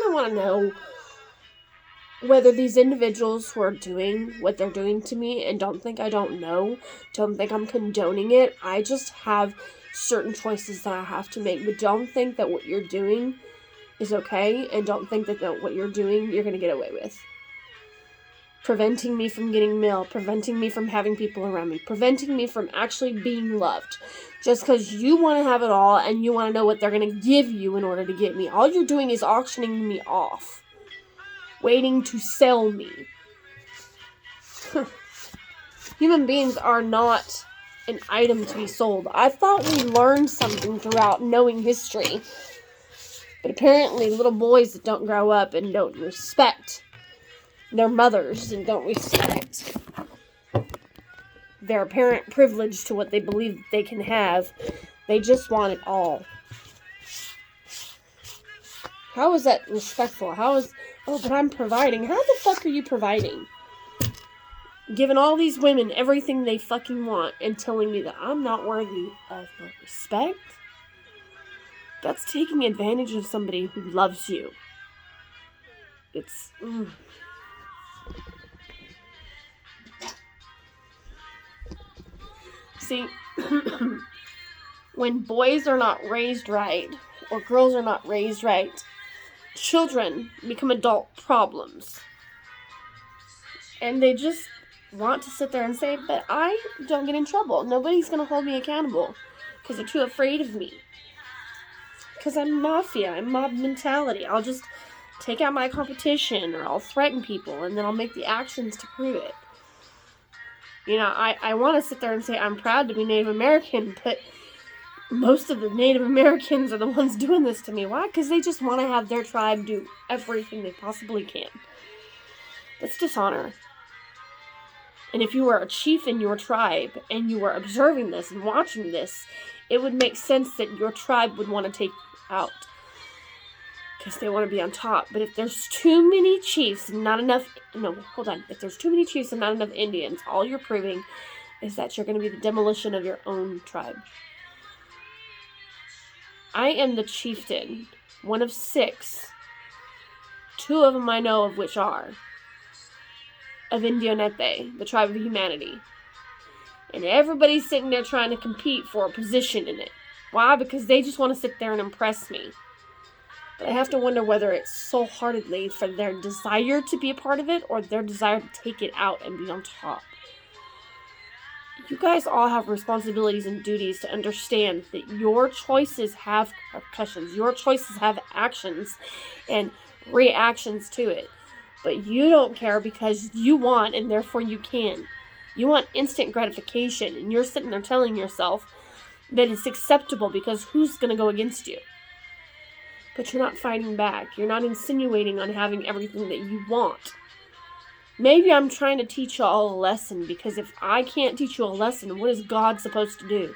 I want to know whether these individuals who are doing what they're doing to me and don't think I don't know, don't think I'm condoning it. I just have certain choices that I have to make, but don't think that what you're doing is okay, and don't think that what you're doing you're going to get away with. Preventing me from getting mail, preventing me from having people around me, preventing me from actually being loved. Just because you want to have it all and you want to know what they're going to give you in order to get me. All you're doing is auctioning me off. Waiting to sell me. Human beings are not an item to be sold. I thought we learned something throughout knowing history. But apparently little boys that don't grow up and don't respect their mothers and don't respect their apparent privilege to what they believe they can have, they just want it all. How is that respectful? But I'm providing. How the fuck are you providing? Giving all these women everything they fucking want and telling me that I'm not worthy of respect? That's taking advantage of somebody who loves you. It's... See, when boys are not raised right, or girls are not raised right, children become adult problems. And they just want to sit there and say, but I don't get in trouble. Nobody's going to hold me accountable because they're too afraid of me. Because I'm mafia. I'm mob mentality. I'll just take out my competition, or I'll threaten people, and then I'll make the actions to prove it. You know, I want to sit there and say I'm proud to be Native American, but most of the Native Americans are the ones doing this to me. Why? Because they just want to have their tribe do everything they possibly can. That's dishonor. And if you were a chief in your tribe and you were observing this and watching this, it would make sense that your tribe would want to take you out because they want to be on top. But if there's too many chiefs and not enough... No, hold on. If there's too many chiefs and not enough Indians, all you're proving is that you're going to be the demolition of your own tribe. I am the chieftain, one of 6. 2 of them I know of which are of Indionete, the tribe of humanity. And everybody's sitting there trying to compete for a position in it. Why? Because they just want to sit there and impress me. But I have to wonder whether it's soul-heartedly for their desire to be a part of it or their desire to take it out and be on top. You guys all have responsibilities and duties to understand that your choices have repercussions. Your choices have actions and reactions to it. But you don't care because you want and therefore you can. You want instant gratification, and you're sitting there telling yourself that it's acceptable because who's going to go against you? But you're not fighting back. You're not insinuating on having everything that you want. Maybe I'm trying to teach you all a lesson, because if I can't teach you a lesson, what is God supposed to do?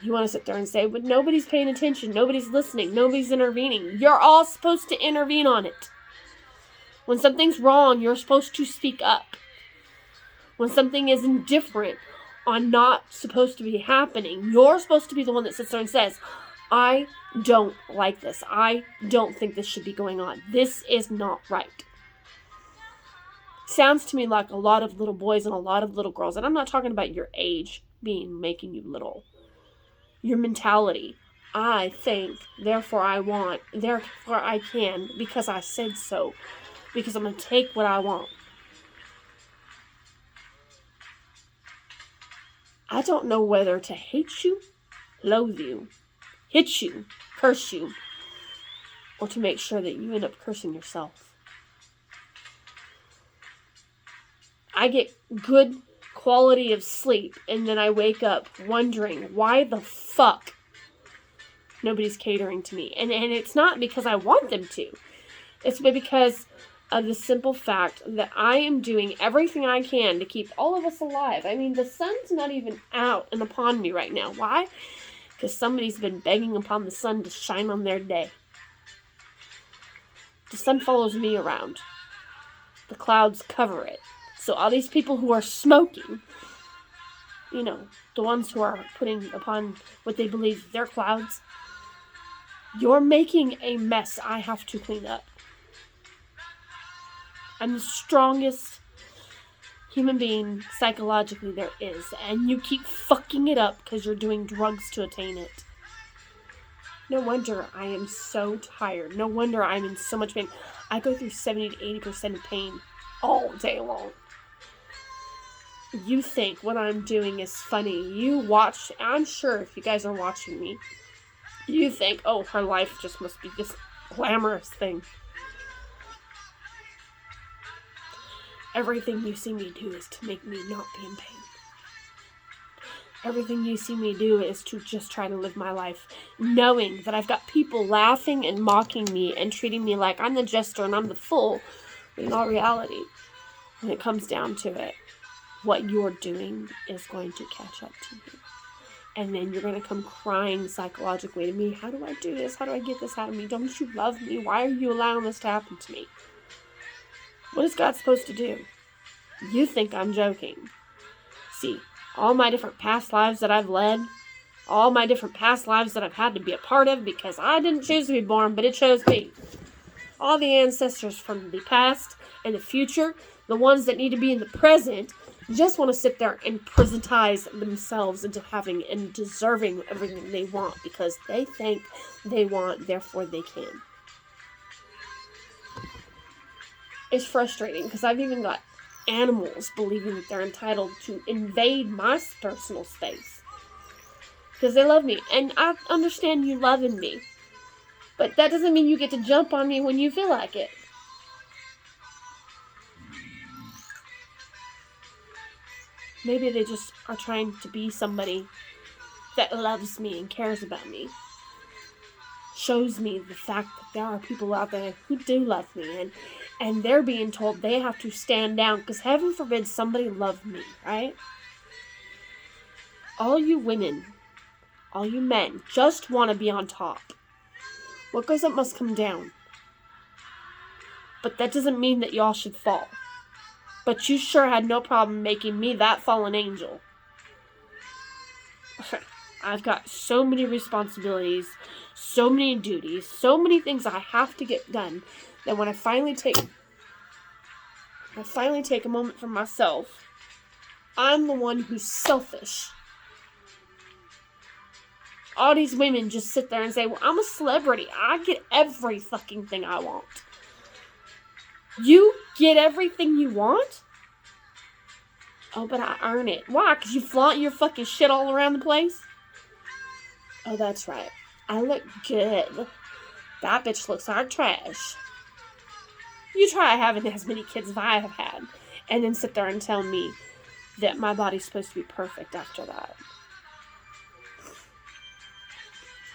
You want to sit there and say, but nobody's paying attention, nobody's listening, nobody's intervening. You're all supposed to intervene on it. When something's wrong, you're supposed to speak up. When something is indifferent on not supposed to be happening, you're supposed to be the one that sits there and says, I don't like this. I don't think this should be going on. This is not right. Sounds to me like a lot of little boys and a lot of little girls, and I'm not talking about your age making you little. Your mentality. I think, therefore I want, therefore I can, because I said so. Because I'm going to take what I want. I don't know whether to hate you, loathe you, hit you, curse you, or to make sure that you end up cursing yourself. I get good quality of sleep, and then I wake up wondering why the fuck nobody's catering to me. And it's not because I want them to. It's because of the simple fact that I am doing everything I can to keep all of us alive. I mean, the sun's not even out and upon me right now. Why? Because somebody's been begging upon the sun to shine on their day. The sun follows me around. The clouds cover it. So all these people who are smoking, you know, the ones who are putting upon what they believe their clouds, You're making a mess I have to clean up. I'm the strongest human being psychologically there is, and you keep fucking it up because you're doing drugs to attain it. No wonder I am so tired. No wonder I'm in so much pain. I go through 70 to 80% of pain all day long. You think what I'm doing is funny. You watch, I'm sure if you guys are watching me, you think, oh, her life just must be this glamorous thing. Everything you see me do is to make me not be in pain. Everything you see me do is to just try to live my life, knowing that I've got people laughing and mocking me and treating me like I'm the jester and I'm the fool. But in all reality, when it comes down to it, what you're doing is going to catch up to you. And then you're going to come crying psychologically to me. How do I do this? How do I get this out of me? Don't you love me? Why are you allowing this to happen to me? What is God supposed to do? You think I'm joking. See, all my different past lives that I've led, all my different past lives that I've had to be a part of because I didn't choose to be born, but it chose me. All the ancestors from the past and the future, the ones that need to be in the present, just want to sit there and presentize themselves into having and deserving everything they want because they think they want, therefore they can. It's frustrating because I've even got animals believing that they're entitled to invade my personal space because they love me, and I understand you loving me, but that doesn't mean you get to jump on me when you feel like it. Maybe they just are trying to be somebody that loves me and cares about me, shows me the fact that there are people out there who do love me, and they're being told they have to stand down because heaven forbid somebody love me, right? All you women, all you men just want to be on top. What goes up must come down. But that doesn't mean that y'all should fall. But you sure had no problem making me that fallen angel. I've got so many responsibilities, so many duties, so many things I have to get done that when I finally take a moment for myself, I'm the one who's selfish. All these women just sit there and say, well, I'm a celebrity. I get every fucking thing I want. You get everything you want? Oh, but I earn it. Why? Because you flaunt your fucking shit all around the place? Oh, that's right. I look good. That bitch looks like trash. You try having as many kids as I have had, and then sit there and tell me that my body's supposed to be perfect after that.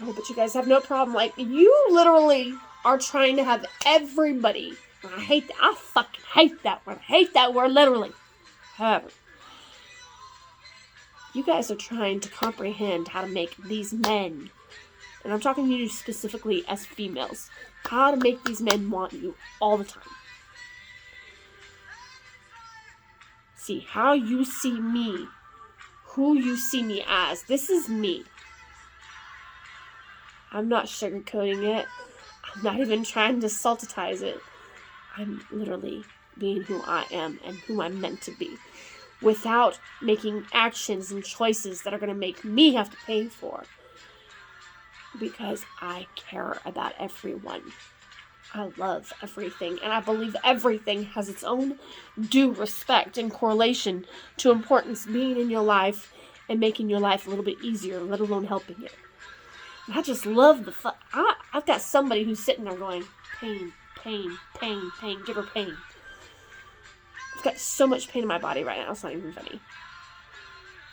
Oh, but you guys have no problem. Like, you literally are trying to have everybody. I fucking hate that word. I hate that word, literally. However, you guys are trying to comprehend how to make these men, and I'm talking to you specifically as females, how to make these men want you all the time. See, how you see me, who you see me as. This is me. I'm not sugarcoating it. I'm not even trying to saltitize it. I'm literally being who I am and who I'm meant to be, without making actions and choices that are going to make me have to pay for. Because I care about everyone. I love everything, and I believe everything has its own due respect and correlation to importance being in your life and making your life a little bit easier, let alone helping it. And I just love I've got somebody who's sitting there going, pain, pain, pain, pain, give her pain. I've got so much pain in my body right now, it's not even funny.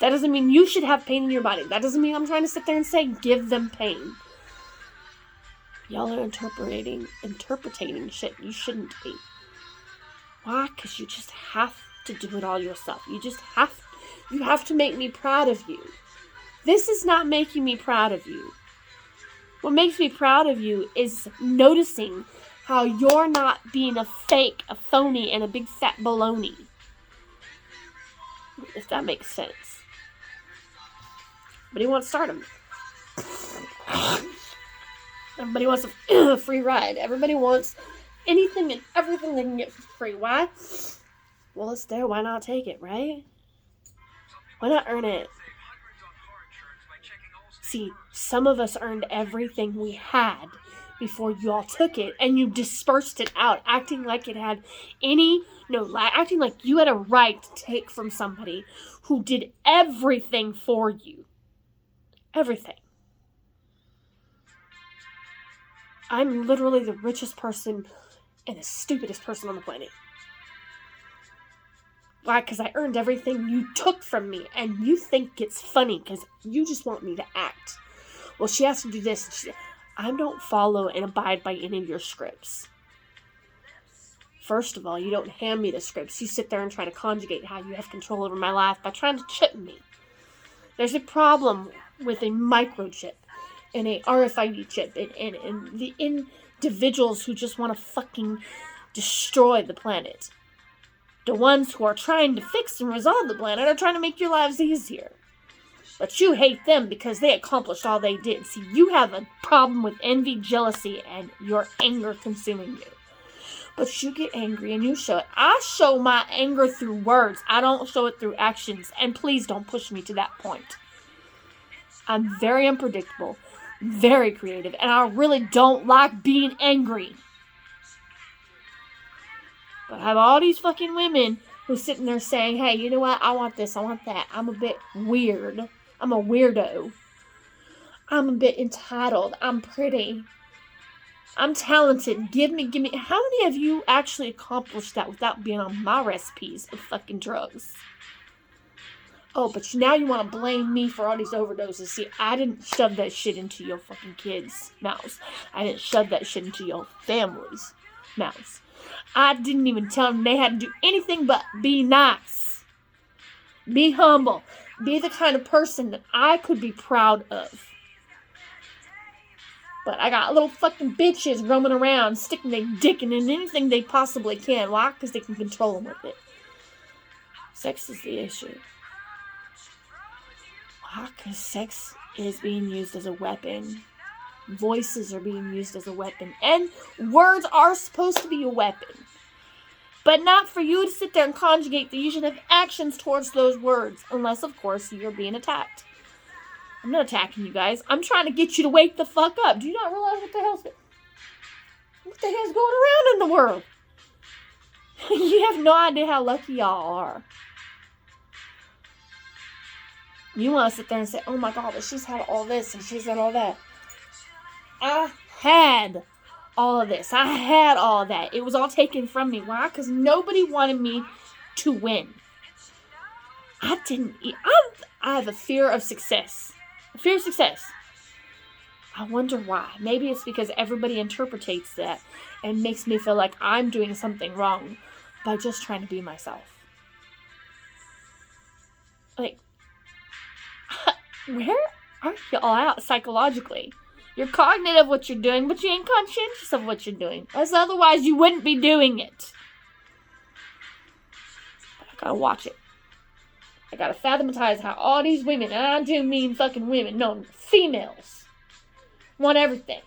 That doesn't mean you should have pain in your body. That doesn't mean I'm trying to sit there and say, give them pain. Y'all are interpreting shit you shouldn't be. Why? Because you just have to do it all yourself. You have to make me proud of you. This is not making me proud of you. What makes me proud of you is noticing how you're not being a fake, a phony, and a big fat baloney. If that makes sense. But he won't start him. Everybody wants a free ride. Everybody wants anything and everything they can get for free. Why? Well, it's there. Why not take it, right? Why not earn it? See, some of us earned everything we had before you all took it, and you dispersed it out, acting like it had acting like you had a right to take from somebody who did everything for you. Everything. I'm literally the richest person and the stupidest person on the planet. Why? Because I earned everything you took from me, and you think it's funny because you just want me to act. Well, she has to do this. I don't follow and abide by any of your scripts. First of all, you don't hand me the scripts. You sit there and try to conjugate how you have control over my life by trying to chip me. There's a problem with a microchip and a RFID chip and the individuals who just want to fucking destroy the planet. The ones who are trying to fix and resolve the planet are trying to make your lives easier. But you hate them because they accomplished all they did. See, you have a problem with envy, jealousy, and your anger consuming you. But you get angry and you show it. I show my anger through words. I don't show it through actions. And please don't push me to that point. I'm very unpredictable, very creative, and I really don't like being angry. But I have all these fucking women who's sitting there saying, hey, you know what? I want this. I want that. I'm a bit weird. I'm a weirdo. I'm a bit entitled. I'm pretty. I'm talented. Give me. How many of you actually accomplished that without being on my recipes of fucking drugs? Oh, but now you want to blame me for all these overdoses. See, I didn't shove that shit into your fucking kids' mouths. I didn't shove that shit into your family's mouths. I didn't even tell them they had to do anything but be nice. Be humble. Be the kind of person that I could be proud of. But I got little fucking bitches roaming around, sticking their dick in anything they possibly can. Why? Because they can control them with it. Sex is the issue. Why? Because sex is being used as a weapon. Voices are being used as a weapon. And words are supposed to be a weapon. But not for you to sit there and conjugate the use of actions towards those words. Unless, of course, you're being attacked. I'm not attacking you guys. I'm trying to get you to wake the fuck up. Do you not realize what the hell's going around in the world? You have no idea how lucky y'all are. You want to sit there and say, oh my God, but she's had all this and she's had all that. I had all of this. I had all that. It was all taken from me. Why? Because nobody wanted me to win. I have a fear of success. A fear of success. I wonder why. Maybe it's because everybody interprets that and makes me feel like I'm doing something wrong by just trying to be myself. Like, where are y'all at psychologically? You're cognizant of what you're doing, but you ain't conscientious of what you're doing. As otherwise, you wouldn't be doing it. I gotta watch it. I gotta fathomatize how all these women, and I do mean fucking women, no, females, want everything.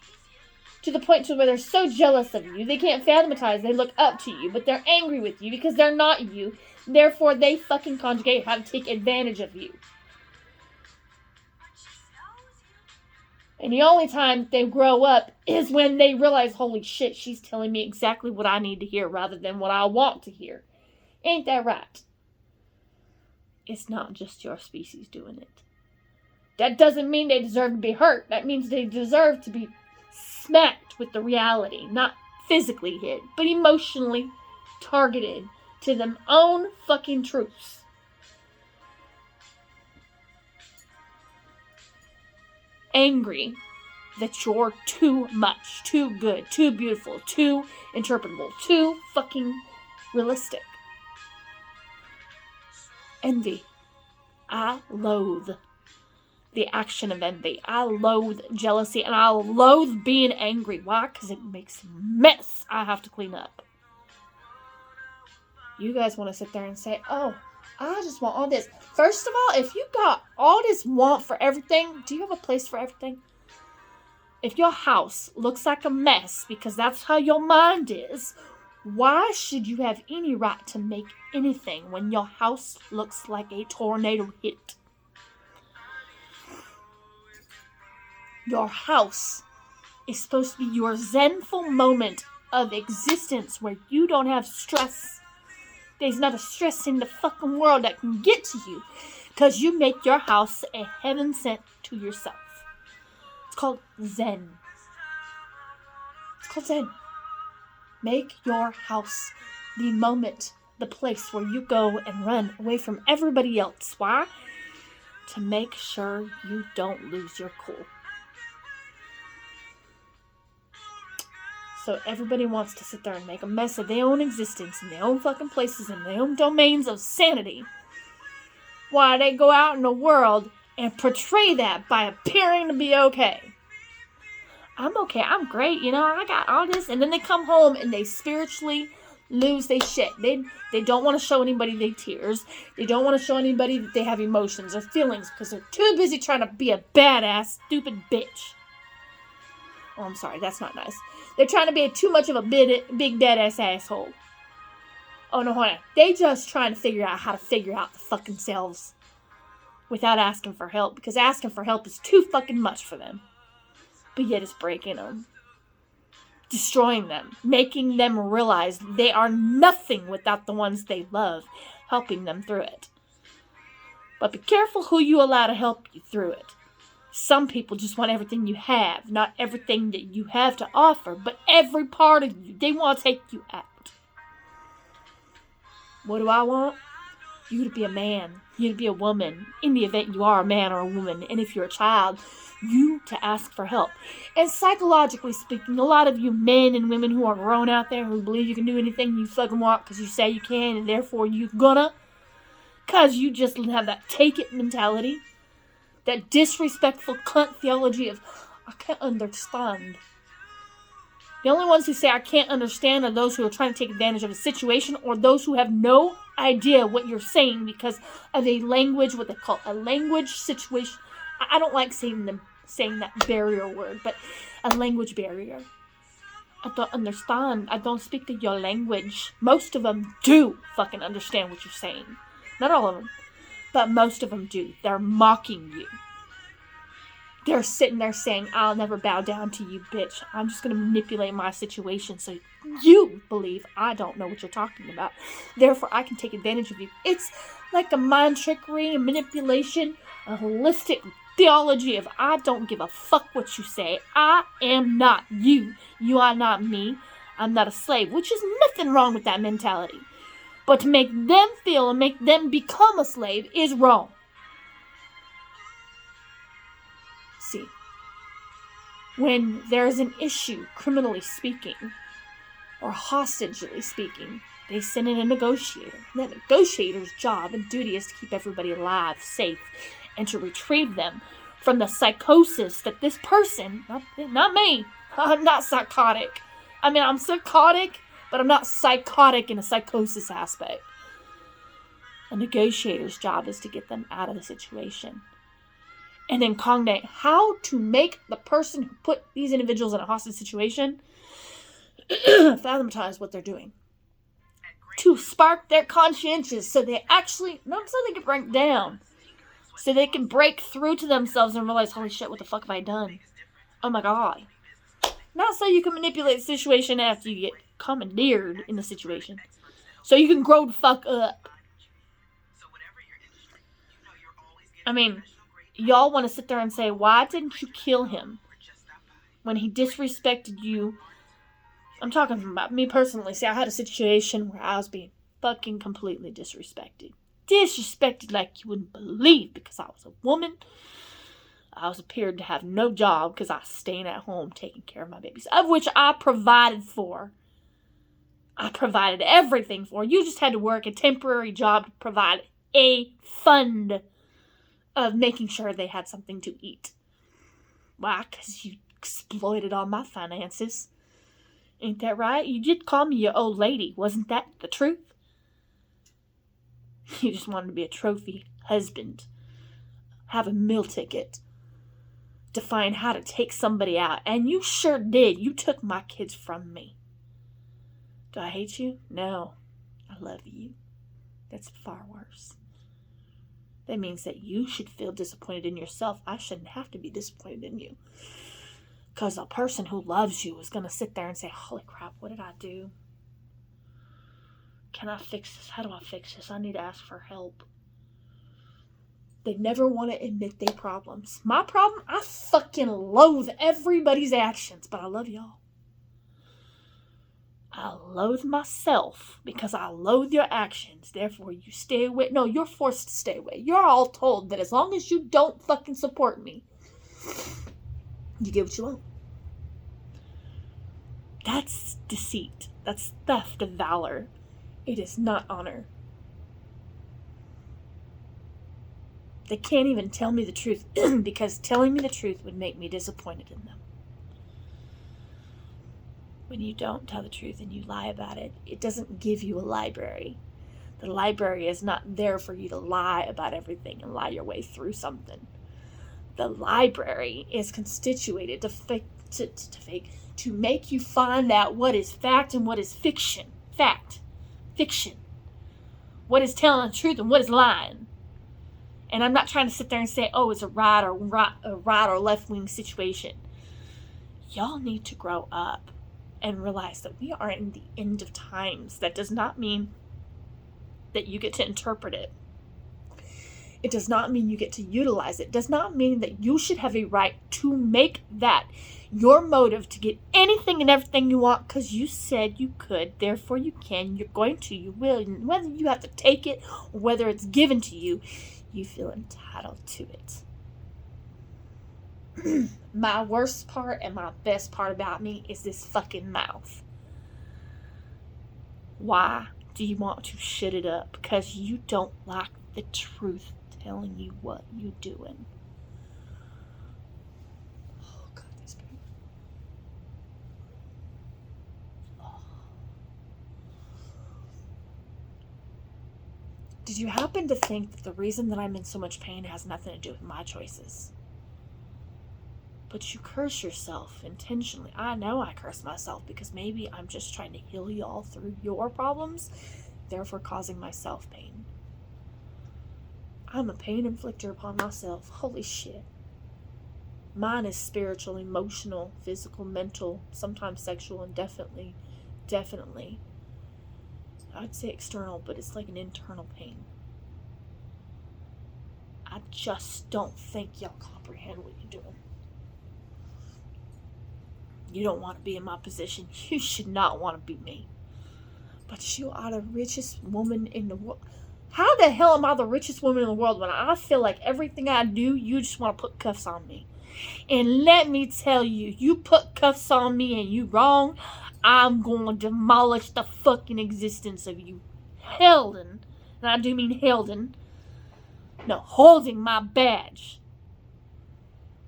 To the point to where they're so jealous of you, they can't fathomatize, they look up to you, but they're angry with you because they're not you. Therefore, they fucking conjugate how to take advantage of you. And the only time they grow up is when they realize, holy shit, she's telling me exactly what I need to hear rather than what I want to hear. Ain't that right? It's not just your species doing it. That doesn't mean they deserve to be hurt. That means they deserve to be smacked with the reality. Not physically hit, but emotionally targeted to their own fucking truths. Angry that you're too much, too good, too beautiful, too interpretable, too fucking realistic. Envy. I loathe the action of envy. I loathe jealousy, and I loathe being angry. Why? Because it makes a mess I have to clean up. You guys want to sit there and say, oh, I just want all this. First of all, if you got all this want for everything, do you have a place for everything? If your house looks like a mess because that's how your mind is, why should you have any right to make anything when your house looks like a tornado hit? Your house is supposed to be your zenful moment of existence where you don't have stress. There's not a stress in the fucking world that can get to you because you make your house a heaven sent to yourself. It's called Zen. It's called Zen. Make your house the moment, the place where you go and run away from everybody else. Why? To make sure you don't lose your cool. So everybody wants to sit there and make a mess of their own existence in their own fucking places in their own domains of sanity. Why they go out in the world and portray that by appearing to be okay. I'm okay, I'm great, I got all this. And then they come home and they spiritually lose their shit. They don't want to show anybody their tears. They don't want to show anybody that they have emotions or feelings because they're too busy trying to be a badass, stupid bitch. Oh, I'm sorry, that's not nice. They're trying to be too much of a big badass asshole. Oh, no, honey. They just trying to figure out how to figure out the fucking selves without asking for help, because asking for help is too fucking much for them. But yet it's breaking them. Destroying them. Making them realize they are nothing without the ones they love, helping them through it. But be careful who you allow to help you through it. Some people just want everything you have, not everything that you have to offer, but every part of you. They want to take you out. What do I want? You to be a man. You to be a woman. In the event you are a man or a woman. And if you're a child, you to ask for help. And psychologically speaking, a lot of you men and women who are grown out there who believe you can do anything you fucking want because you say you can and therefore you gonna. Because you just have that take it mentality. That disrespectful cunt theology of, I can't understand. The only ones who say I can't understand are those who are trying to take advantage of a situation or those who have no idea what you're saying because of a language, what they call a language situation. I don't like saying that barrier word, but a language barrier. I don't understand. I don't speak your language. Most of them do fucking understand what you're saying. Not all of them. But most of them do. They're mocking you. They're sitting there saying, I'll never bow down to you, bitch. I'm just going to manipulate my situation so you believe I don't know what you're talking about. Therefore, I can take advantage of you. It's like a mind trickery, a manipulation, a holistic theology of I don't give a fuck what you say. I am not you. You are not me. I'm not a slave, which is nothing wrong with that mentality. But to make them feel and make them become a slave is wrong. See, when there's an issue, criminally speaking, or hostage-ly speaking, they send in a negotiator. And that negotiator's job and duty is to keep everybody alive, safe, and to retrieve them from the psychosis that this person, not me, I'm not psychotic. I mean, I'm psychotic, but I'm not psychotic in a psychosis aspect. A negotiator's job is to get them out of the situation. And then cognate how to make the person who put these individuals in a hostage situation fathomatize what they're doing. To spark their conscientious so they actually, not so they can break down, so they can break through to themselves and realize, holy shit, what the fuck have I done? Oh my god. Not so you can manipulate the situation after you get commandeered in the situation. So you can grow the fuck up. I mean, y'all want to sit there and say, why didn't you kill him when he disrespected you? I'm talking about me personally. See, I had a situation where I was being fucking completely disrespected. Disrespected like you wouldn't believe because I was a woman. I was appeared to have no job because I was staying at home taking care of my babies, of which I provided for. I provided everything for. You just had to work a temporary job to provide a fund of making sure they had something to eat. Why? Because you exploited all my finances. Ain't that right? You did call me your old lady. Wasn't that the truth? You just wanted to be a trophy husband. Have a meal ticket. to find how to take somebody out. And you sure did. You took my kids from me. Do I hate you? No. I love you. That's far worse. That means that you should feel disappointed in yourself. I shouldn't have to be disappointed in you. Because a person who loves you is going to sit there and say, holy crap, what did I do? Can I fix this? How do I fix this? I need to ask for help. They never want to admit their problems. My problem, I fucking loathe everybody's actions, but I love y'all. I loathe myself because I loathe your actions. Therefore, you stay away. No, you're forced to stay away. You're all told that as long as you don't fucking support me, you get what you want. That's deceit. That's theft of valor. It is not honor. They can't even tell me the truth because telling me the truth would make me disappointed in them. When you don't tell the truth and you lie about it, it doesn't give you a library. The library is not there for you to lie about everything and lie your way through something. The library is constituted to make you find out what is fact and what is fiction. Fact. Fiction. What is telling the truth and what is lying. And I'm not trying to sit there and say, oh, it's a right or left-wing situation. Y'all need to grow up and realize that we are in the end of times. That does not mean that you get to interpret it. It does not mean you get to utilize it. It does not mean that you should have a right to make that your motive to get anything and everything you want because you said you could, therefore you can, you're going to, you will. And whether you have to take it or whether it's given to you, you feel entitled to it. My worst part and my best part about me is this fucking mouth. Why do you want to shut it up? Because you don't like the truth telling you what you're doing. Oh, God, this pain. Oh. Did you happen to think that the reason that I'm in so much pain has nothing to do with my choices? But you curse yourself intentionally. I know I curse myself because maybe I'm just trying to heal y'all through your problems, therefore causing myself pain. I'm a pain inflictor upon myself. Holy shit. Mine is spiritual, emotional, physical, mental, sometimes sexual, and definitely, I'd say external, but it's like an internal pain. I just don't think y'all comprehend what you're doing. You don't want to be in my position. You should not want to be me. But you are the richest woman in the world. How the hell am I the richest woman in the world when I feel like everything I do, you just want to put cuffs on me? And let me tell you, you put cuffs on me and you wrong, I'm going to demolish the fucking existence of you. Helden, and I do mean Helden, no, holding my badge.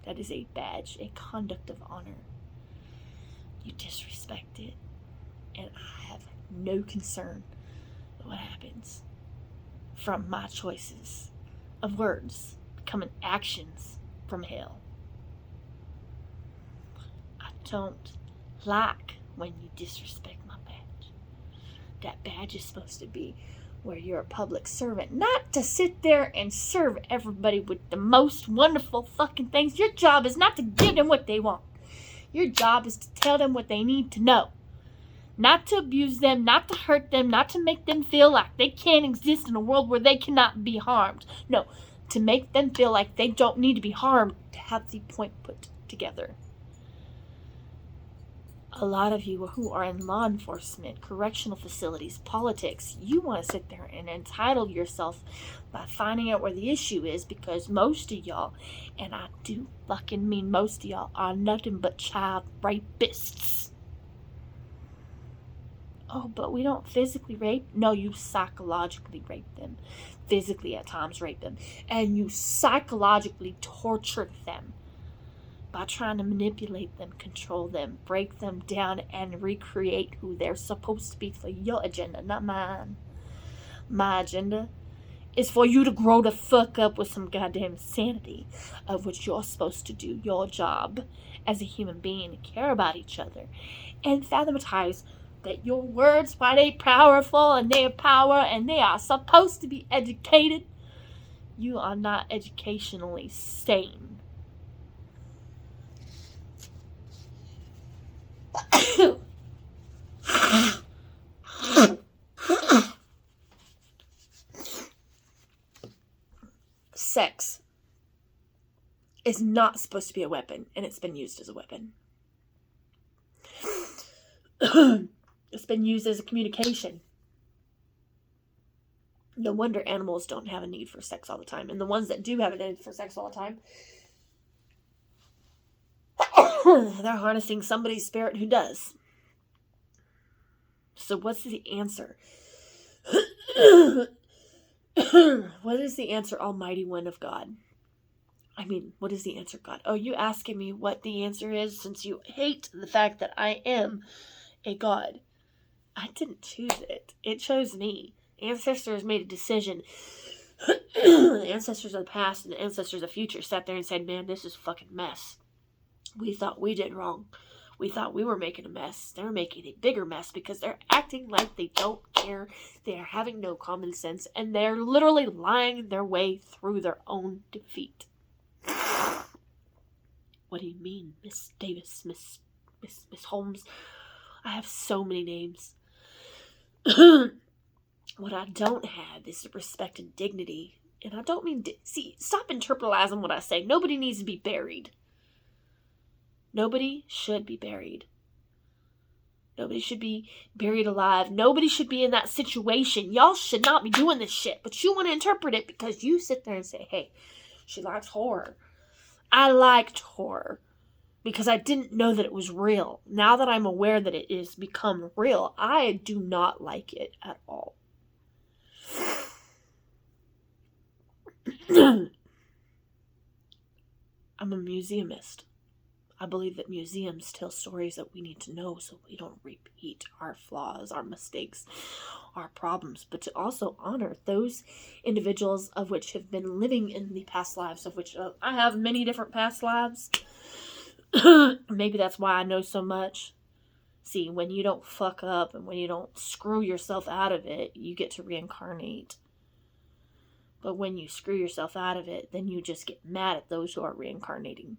That is a badge, a conduct of honor. You disrespect it, and I have no concern with what happens from my choices of words becoming actions from hell. I don't like when you disrespect my badge. That badge is supposed to be where you're a public servant, not to sit there and serve everybody with the most wonderful fucking things. Your job is not to give them what they want. Your job is to tell them what they need to know. Not to abuse them, not to hurt them, not to make them feel like they can't exist in a world where they cannot be harmed. No, to make them feel like they don't need to be harmed, to have the point put together. A lot of you who are in law enforcement, correctional facilities, politics, you want to sit there and entitle yourself by finding out where the issue is, because most of y'all, and I do fucking mean most of y'all, are nothing but child rapists. Oh, but we don't physically rape? No, you psychologically rape them. Physically at times rape them. And you psychologically torture them by trying to manipulate them, control them, break them down, and recreate who they're supposed to be for your agenda, not mine. My agenda is for you to grow the fuck up with some goddamn sanity of which you're supposed to do your job as a human being and care about each other and fathomatize that your words, while they powerful and they are power and they are supposed to be educated, you are not educationally sane. Sex is not supposed to be a weapon, and it's been used as a weapon. It's been used as a communication. No wonder animals don't have a need for sex all the time. And the ones that do have a need for sex all the time, they're harnessing somebody's spirit who does. So what's the answer? What is the answer, Almighty One of God? I mean, what is the answer, God? Oh, you asking me what the answer is since you hate the fact that I am a God. I didn't choose it. It chose me. Ancestors made a decision. Ancestors of the past and the ancestors of the future sat there and said, man, this is a fucking mess. We thought we did wrong. We thought we were making a mess. They're making a bigger mess because they're acting like they don't care. They are having no common sense. And they're literally lying their way through their own defeat. What do you mean, Miss Davis, Miss Holmes? I have so many names. What I don't have is respect and dignity. And I don't mean... See, stop internalizing what I say. Nobody needs to be buried. Nobody should be buried. Nobody should be buried alive. Nobody should be in that situation. Y'all should not be doing this shit. But you want to interpret it because you sit there and say, hey, she likes horror. I liked horror because I didn't know that it was real. Now that I'm aware that it is become real, I do not like it at all. I'm a museumist. I believe that museums tell stories that we need to know so we don't repeat our flaws, our mistakes, our problems, but to also honor those individuals of which have been living in the past lives, of which I have many different past lives. Maybe that's why I know so much. See, when you don't fuck up and when you don't screw yourself out of it, you get to reincarnate. But when you screw yourself out of it, then you just get mad at those who are reincarnating.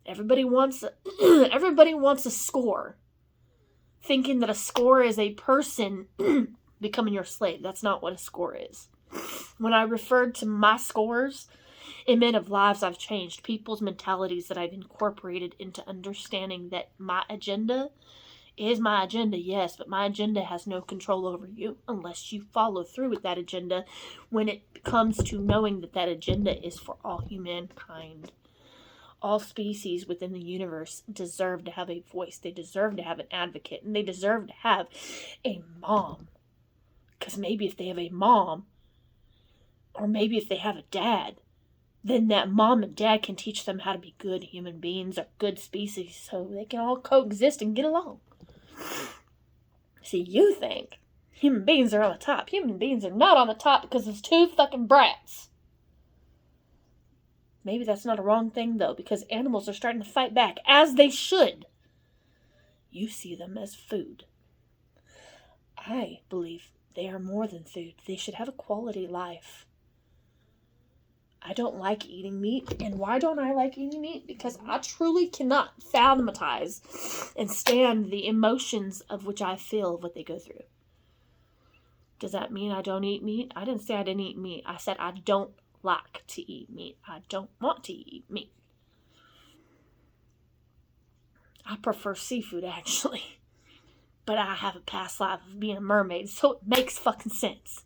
Everybody wants a score, thinking that a score is a person becoming your slave. That's not what a score is. When I referred to my scores, it meant of lives I've changed, people's mentalities that I've incorporated into understanding that my agenda is my agenda, yes, but my agenda has no control over you unless you follow through with that agenda when it comes to knowing that that agenda is for all humankind. All species within the universe deserve to have a voice. They deserve to have an advocate. And they deserve to have a mom. Because maybe if they have a mom, or maybe if they have a dad, then that mom and dad can teach them how to be good human beings or good species so they can all coexist and get along. See, you think human beings are on the top. Human beings are not on the top because there's two fucking brats. Maybe that's not a wrong thing, though, because animals are starting to fight back, as they should. You see them as food. I believe they are more than food. They should have a quality life. I don't like eating meat. And why don't I like eating meat? Because I truly cannot fathomatize and stand the emotions of which I feel what they go through. Does that mean I don't eat meat? I didn't say I didn't eat meat. I said I don't like to eat meat. I don't want to eat meat. I prefer seafood, actually. But I have a past life of being a mermaid, so it makes fucking sense.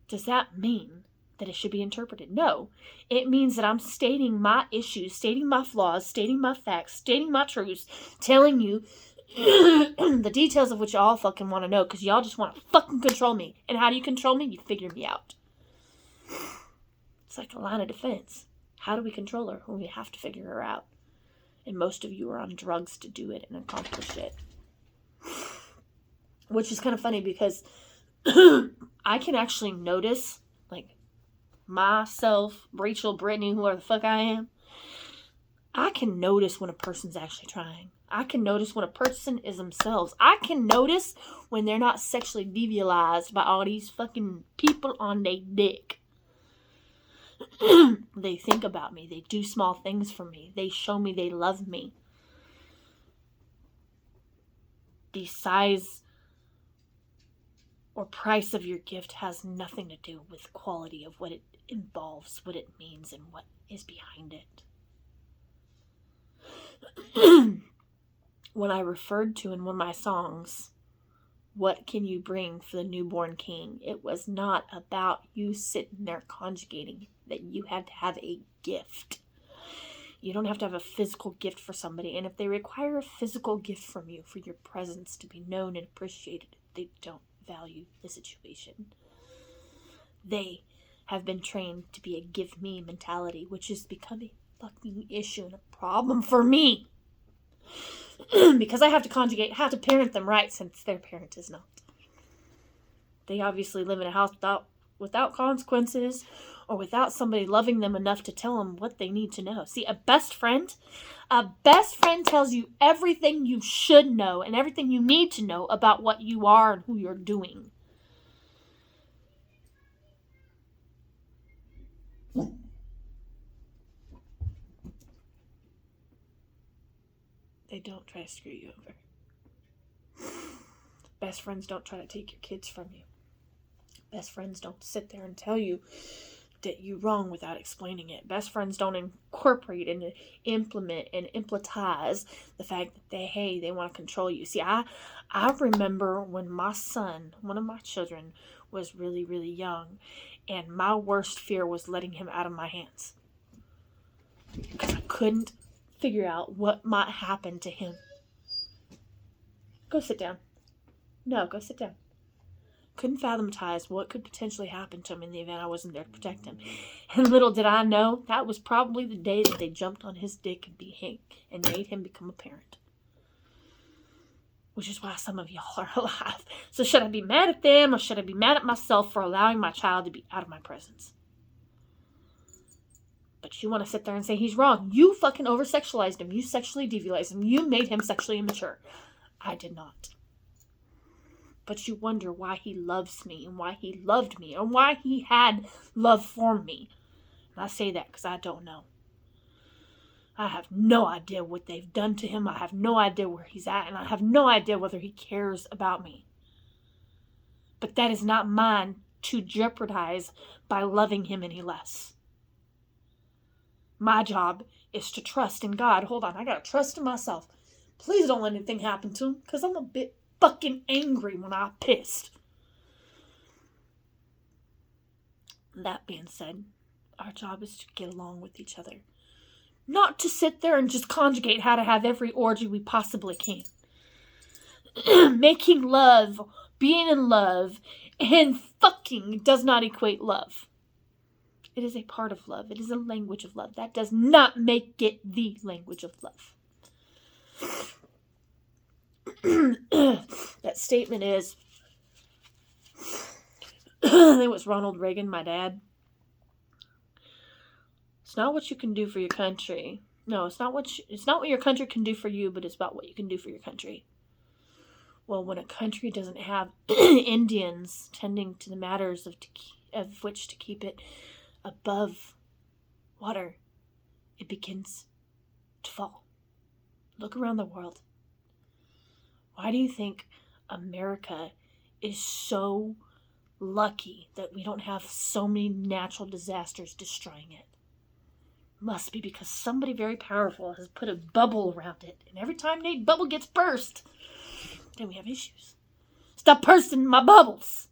Does that mean that it should be interpreted? No. It means that I'm stating my issues, stating my flaws, stating my facts, stating my truths, telling you the details of which y'all fucking want to know, because y'all just want to fucking control me. And how do you control me? You figure me out. It's like a line of defense. How do we control her? Well, we have to figure her out. And most of you are on drugs to do it and accomplish it. Which is kind of funny because I can actually notice, like, myself, Rachel, Brittany, whoever the fuck I am, I can notice when a person's actually trying. I can notice when a person is themselves. I can notice when they're not sexually devialized by all these fucking people on their dick. They think about me. They do small things for me. They show me they love me. The size or price of your gift has nothing to do with quality of what it involves, what it means, and what is behind it. When I referred to in one of my songs, what can you bring for the newborn king? It was not about you sitting there conjugating that you had to have a gift. You don't have to have a physical gift for somebody. And if they require a physical gift from you for your presence to be known and appreciated, they don't value the situation. They have been trained to be a give me mentality, which has become a fucking issue and a problem for me. Because I have to conjugate, have to parent them right, since their parent is not. They obviously live in a house without consequences, or without somebody loving them enough to tell them what they need to know. See, a best friend tells you everything you should know and everything you need to know about what you are and who you're doing. They don't try to screw you over. Best friends don't try to take your kids from you. Best friends don't sit there and tell you that you're wrong without explaining it. Best friends don't incorporate and implement and impletize the fact that they want to control you. See, I remember when my son, one of my children, was really, really young, and my worst fear was letting him out of my hands. Because I couldn't figure out what might happen to him. Go sit down. No, go sit down. Couldn't fathomatize what could potentially happen to him in the event I wasn't there to protect him. And little did I know, that was probably the day that they jumped on his dick and made him become a parent. Which is why some of y'all are alive. So should I be mad at them, or should I be mad at myself for allowing my child to be out of my presence? But you want to sit there and say he's wrong. You fucking over-sexualized him. You sexually devialized him. You made him sexually immature. I did not. But you wonder why he loves me, and why he loved me, and why he had love for me. And I say that because I don't know. I have no idea what they've done to him. I have no idea where he's at, and I have no idea whether he cares about me. But that is not mine to jeopardize by loving him any less. My job is to trust in God. Hold on, I gotta trust in myself. Please don't let anything happen to him, because I'm a bit fucking angry when I'm pissed. That being said, our job is to get along with each other. Not to sit there and just conjugate how to have every orgy we possibly can. Making love, being in love, and fucking does not equate love. It is a part of love. It is a language of love. That does not make it the language of love. That statement is, I think it was Ronald Reagan, my dad. It's not what you can do for your country. No, it's not what your country can do for you, but it's about what you can do for your country. Well, when a country doesn't have Indians tending to the matters of which to keep it above water, it begins to fall. Look around the world. Why do you think America is so lucky that we don't have so many natural disasters destroying it? Must be because somebody very powerful has put a bubble around it. And every time that bubble gets burst, then we have issues. Stop bursting my bubbles.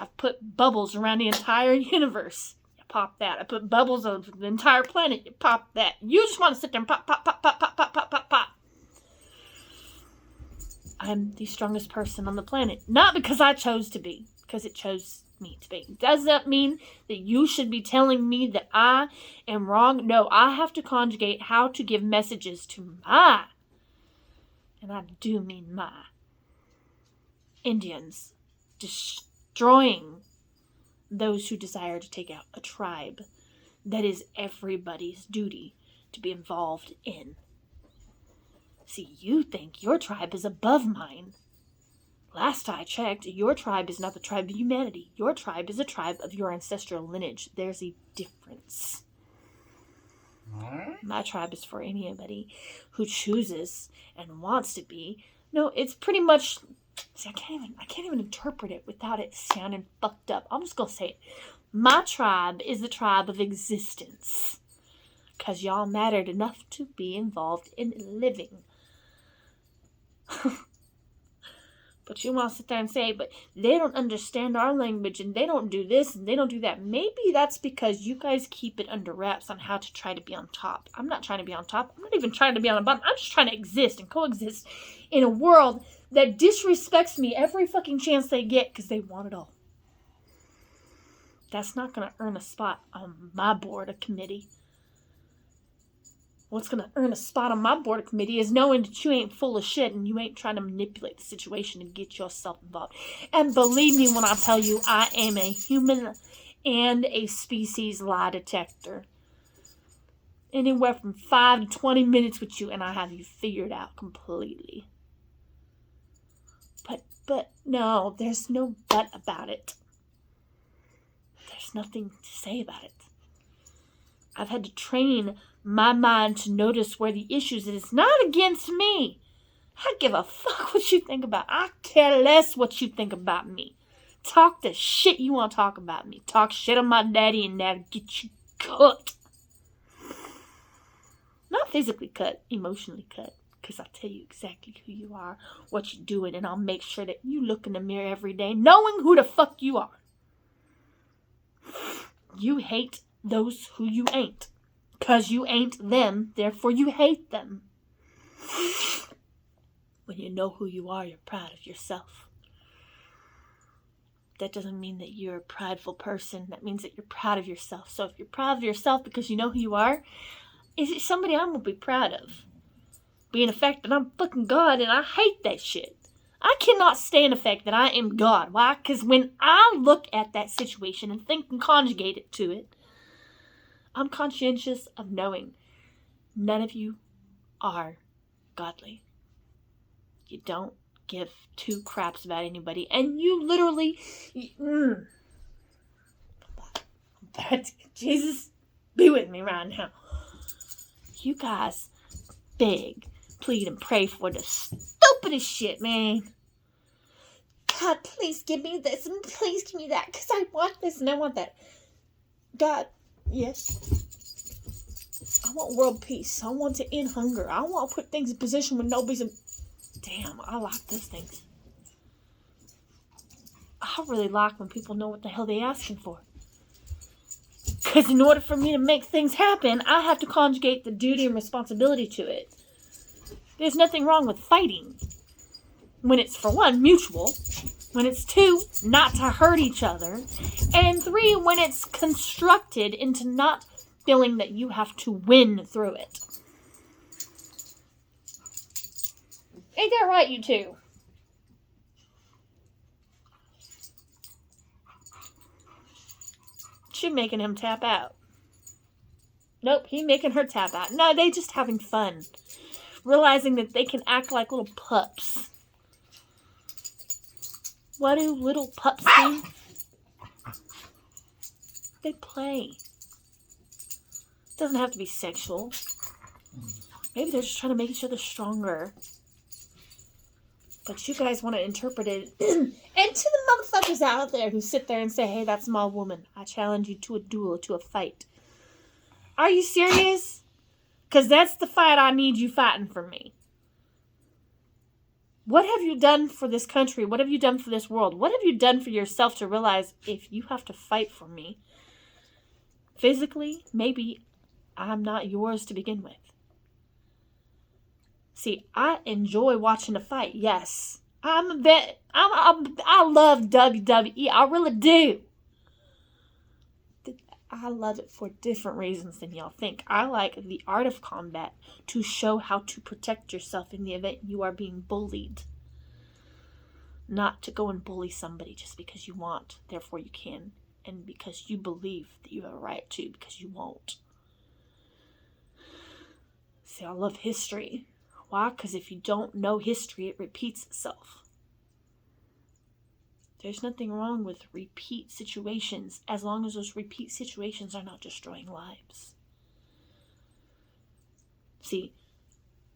I've put bubbles around the entire universe. You pop that. I put bubbles over the entire planet. You pop that. You just want to sit there and pop, pop, pop, pop, pop, pop, pop, pop, pop. I'm the strongest person on the planet. Not because I chose to be. Because it chose me to be. Does that mean that you should be telling me that I am wrong? No, I have to conjugate how to give messages to my, and I do mean my, Indians destroying those who desire to take out a tribe that is everybody's duty to be involved in. See, you think your tribe is above mine. Last I checked, your tribe is not the tribe of humanity. Your tribe is a tribe of your ancestral lineage. There's a difference. My tribe is for anybody who chooses and wants to be. No, it's pretty much... See, I can't even interpret it without it sounding fucked up. I'm just gonna say it. My tribe is the tribe of existence. Because y'all mattered enough to be involved in living. But you want to sit there and say, but they don't understand our language and they don't do this and they don't do that. Maybe that's because you guys keep it under wraps on how to try to be on top. I'm not trying to be on top. I'm not even trying to be on the bottom. I'm just trying to exist and coexist in a world that disrespects me every fucking chance they get because they want it all. That's not going to earn a spot on my board of committee. What's going to earn a spot on my board of committee is knowing that you ain't full of shit and you ain't trying to manipulate the situation and get yourself involved. And believe me when I tell you, I am a human and a species lie detector. Anywhere from 5 to 20 minutes with you and I have you figured out completely. But no, there's no but about it. There's nothing to say about it. I've had to train my mind to notice where the issues is. It's not against me. I give a fuck what you think about. I care less what you think about me. Talk the shit you want to talk about me. Talk shit on my daddy and that'll get you cut. Not physically cut, emotionally cut. Because I'll tell you exactly who you are, what you're doing, and I'll make sure that you look in the mirror every day knowing who the fuck you are. You hate those who you ain't. Because you ain't them, therefore you hate them. When you know who you are, you're proud of yourself. That doesn't mean that you're a prideful person. That means that you're proud of yourself. So if you're proud of yourself because you know who you are, is it somebody I'm going to be proud of? Being the fact that I'm fucking God and I hate that shit. I cannot stand the fact that I am God. Why? Because when I look at that situation and think and conjugate it to it, I'm conscientious of knowing none of you are godly. You don't give two craps about anybody. And you literally... Jesus, be with me right now. You guys beg, plead, and pray for the stupidest shit, man. God, please give me this and please give me that because I want this and I want that. God... Yes. I want world peace. I want to end hunger. I want to put things in position when nobody's in... Damn, I like those things. I really like when people know what the hell they're asking for. Because in order for me to make things happen, I have to conjugate the duty and responsibility to it. There's nothing wrong with fighting. When it's, for one, mutual. When it's 2, not to hurt each other. And 3, when it's constructed into not feeling that you have to win through it. Ain't that right, you two? She making him tap out. Nope, he making her tap out. No, they just having fun. Realizing that they can act like little pups. What do little pups do? They play. It doesn't have to be sexual. Maybe they're just trying to make each other stronger. But you guys want to interpret it. And to the motherfuckers out there who sit there and say, hey, that small woman, I challenge you to a duel, to a fight. Are you serious? Because that's the fight I need you fighting for me. What have you done for this country? What have you done for this world? What have you done for yourself to realize if you have to fight for me, physically, maybe I'm not yours to begin with? See, I enjoy watching a fight, yes. I love WWE. I really do. I love it for different reasons than y'all think. I like the art of combat to show how to protect yourself in the event you are being bullied. not to go and bully somebody just because you want, therefore you can, and because you believe that you have a right to, because you won't. See, I love history. Why? Because if you don't know history, it repeats itself. There's nothing wrong with repeat situations as long as those repeat situations are not destroying lives. See,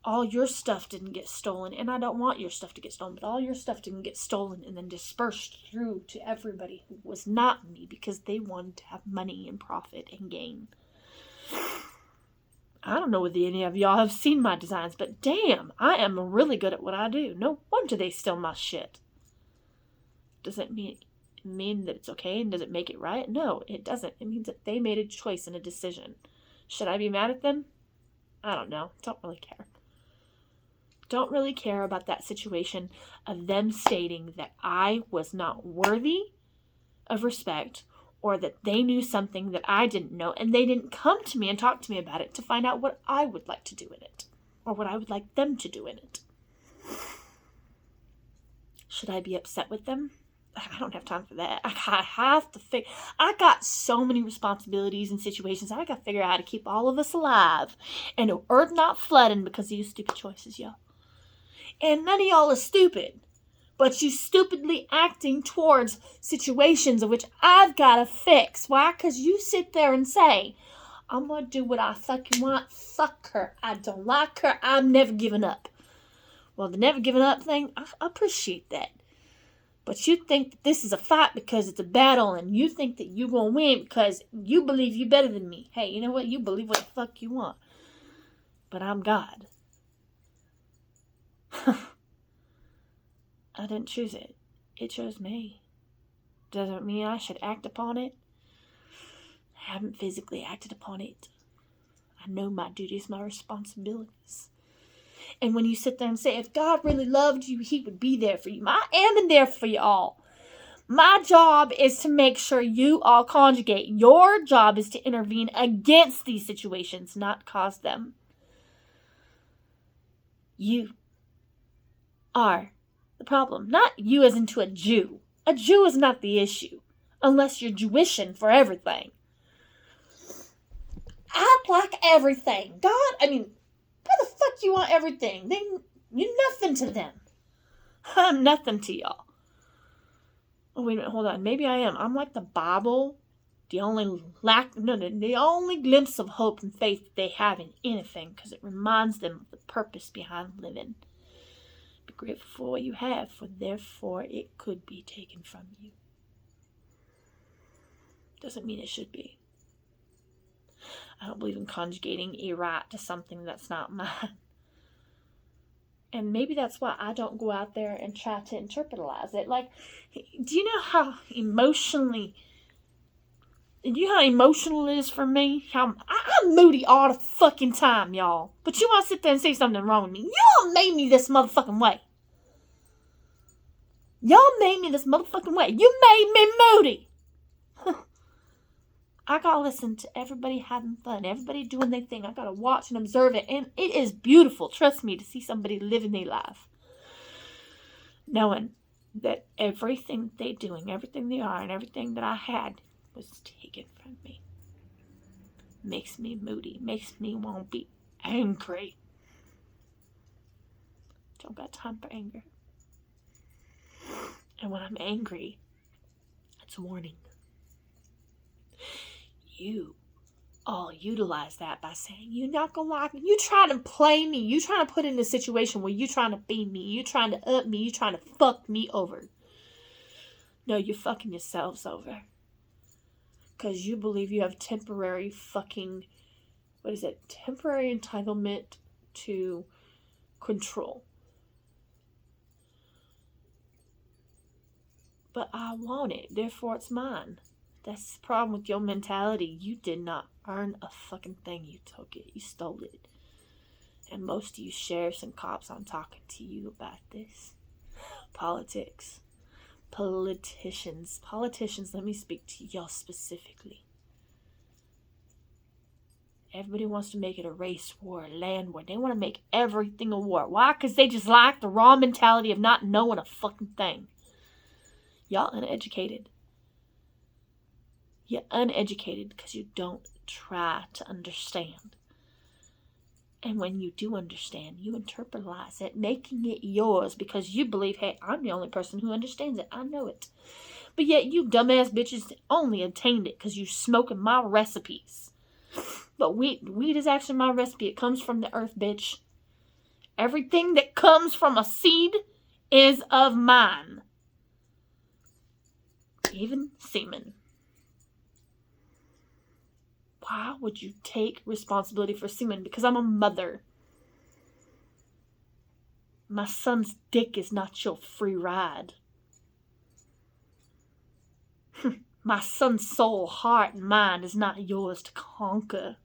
all your stuff didn't get stolen, and I don't want your stuff to get stolen, but all your stuff didn't get stolen and then dispersed through to everybody who was not me because they wanted to have money and profit and gain. I don't know whether any of y'all have seen my designs, but damn, I am really good at what I do. No wonder they steal my shit. Does it mean that it's okay, and does it make it right? No, it doesn't. It means that they made a choice and a decision. Should I be mad at them? I don't know. Don't really care. Don't really care about that situation of them stating that I was not worthy of respect, or that they knew something that I didn't know, and they didn't come to me and talk to me about it to find out what I would like to do in it, or what I would like them to do in it. Should I be upset with them? I don't have time for that. I got so many responsibilities and situations. I got to figure out how to keep all of us alive and the earth not flooding because of you stupid choices, y'all. And none of y'all are stupid, but you stupidly acting towards situations of which I've got to fix. Why? Because you sit there and say, I'm going to do what I fucking want. Fuck her. I don't like her. I'm never giving up. Well, the never giving up thing, I appreciate that. But you think that this is a fight because it's a battle, and you think that you're going to win because you believe you're better than me. Hey, you know what? You believe what the fuck you want. But I'm God. I didn't choose it. It chose me. Doesn't mean I should act upon it. I haven't physically acted upon it. I know my duties, my responsibilities. And when you sit there and say, if God really loved you, he would be there for you. I am there for you all. My job is to make sure you all conjugate. Your job is to intervene against these situations, not cause them. You are the problem. Not you as into a Jew. A Jew is not the issue. Unless you're Jewishin for everything. I like everything. God, why the fuck you want everything? You're nothing to them. I'm nothing to y'all. Oh, wait a minute, hold on. Maybe I am. I'm like the Bible. The only glimpse of hope and faith that they have in anything, because it reminds them of the purpose behind living. Be grateful for what you have, for therefore it could be taken from you. Doesn't mean it should be. I don't believe in conjugating a right to something that's not mine. And maybe that's why I don't go out there and try to interpretalize it. Like, do you know how emotional it is for me? I'm moody all the fucking time, y'all. But you want to sit there and say something wrong with me. Y'all made me this motherfucking way. Y'all made me this motherfucking way. You made me moody. I gotta listen to everybody having fun, everybody doing their thing. I gotta watch and observe it, and it is beautiful, trust me, to see somebody living their life. Knowing that everything they're doing, everything they are, and everything that I had was taken from me. Makes me moody, makes me want to be angry. Don't got time for anger. And when I'm angry, it's warning. You all utilize that by saying, you're not going to like me. You trying to play me. You trying to put in a situation where you trying to be me. You trying to up me. You trying to fuck me over. No, you're fucking yourselves over. Because you believe you have temporary entitlement to control. But I want it, therefore it's mine. That's the problem with your mentality. You did not earn a fucking thing. You took it. You stole it. And most of you sheriffs and cops, I'm talking to you about this. Politics. Politicians, let me speak to y'all specifically. Everybody wants to make it a race war, a land war. They want to make everything a war. Why? Because they just like the raw mentality of not knowing a fucking thing. Y'all uneducated. You're uneducated because you don't try to understand. And when you do understand, you internalize it, making it yours because you believe, hey, I'm the only person who understands it. I know it. But yet you dumbass bitches only obtained it because you smoking my recipes. But weed is actually my recipe. It comes from the earth, bitch. Everything that comes from a seed is of mine. Even semen. Why would you take responsibility for semen? Because I'm a mother. My son's dick is not your free ride. My son's soul, heart, and mind is not yours to conquer.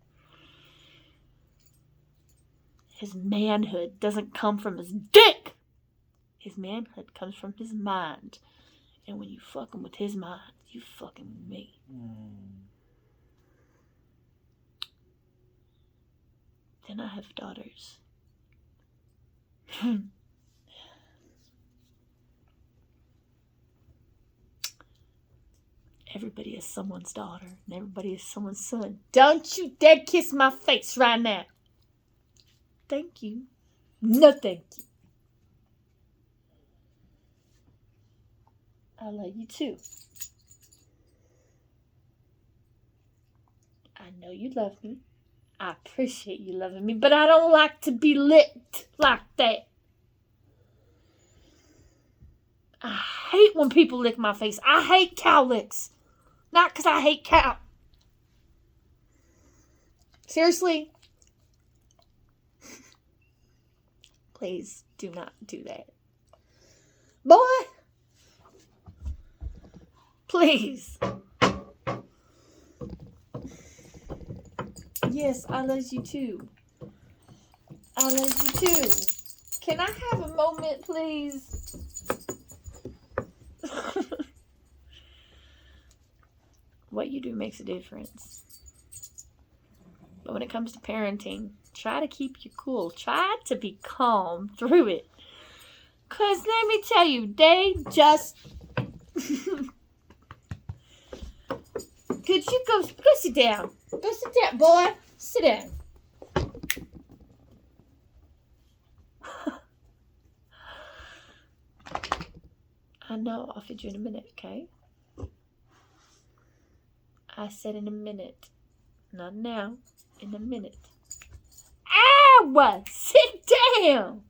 His manhood doesn't come from his dick. His manhood comes from his mind. And when you fucking with his mind, you fucking with me. Then I have daughters. Everybody is someone's daughter, and everybody is someone's son. Don't you dare kiss my face right now. Thank you. No, thank you. I love you too. I know you love me. I appreciate you loving me, but I don't like to be licked like that. I hate when people lick my face. I hate cow licks. Not because I hate cow. Seriously? Please do not do that. Boy! Please. Yes, I love you too. I love you too. Can I have a moment, please? What you do makes a difference. But when it comes to parenting, try to keep you cool. Try to be calm through it. Because let me tell you, they just... Could you go sit down? Go sit down, boy. Sit down. I know. I'll feed you in a minute, okay? I said in a minute. Not now. In a minute. Ow! Sit down!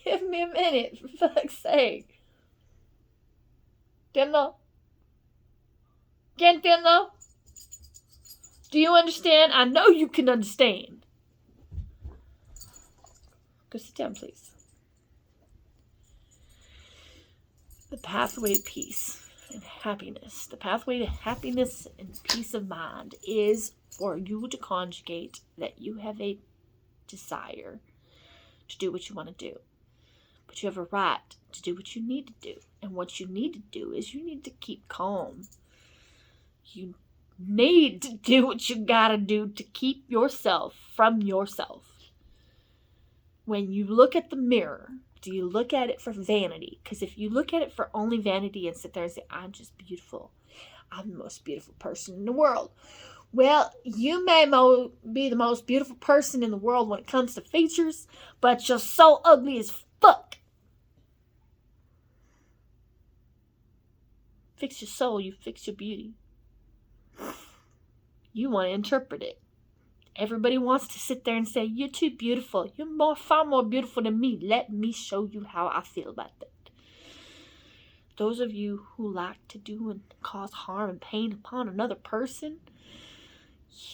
Give me a minute, for fuck's sake. ¿Entiendo? ¿Qué entiendo? Do you understand? I know you can understand. Go sit down, please. The pathway to peace and happiness. The pathway to happiness and peace of mind is for you to conjugate that you have a desire to do what you want to do. But you have a right to do what you need to do. And what you need to do is you need to keep calm. You need to do what you gotta do to keep yourself from yourself. When you look at the mirror, do you look at it for vanity? Because if you look at it for only vanity and sit there and say, I'm just beautiful. I'm the most beautiful person in the world. Well, you may be the most beautiful person in the world when it comes to features, but you're so ugly as fuck. Fix your soul, you fix your beauty. You want to interpret it. Everybody wants to sit there and say, you're too beautiful. You're far more beautiful than me. Let me show you how I feel about that. Those of you who like to do and cause harm and pain upon another person,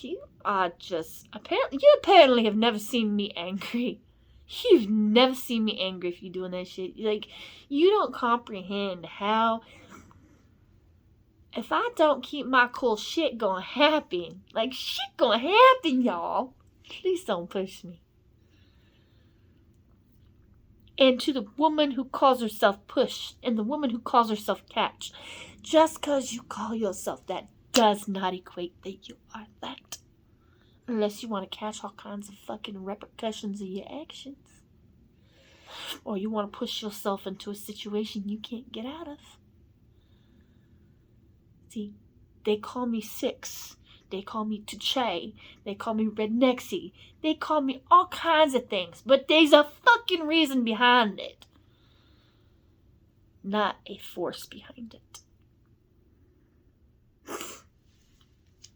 you apparently have never seen me angry. You've never seen me angry if you're doing that shit. Like, you don't comprehend how... If I don't keep my cool, shit gonna happen. Like, shit gonna happen, y'all. Please don't push me. And to the woman who calls herself Push and the woman who calls herself Catch, just because you call yourself that does not equate that you are that. Unless you want to catch all kinds of fucking repercussions of your actions. Or you want to push yourself into a situation you can't get out of. See, they call me Six. They call me Tuche. They call me Rednexy. They call me all kinds of things. But there's a fucking reason behind it. Not a force behind it.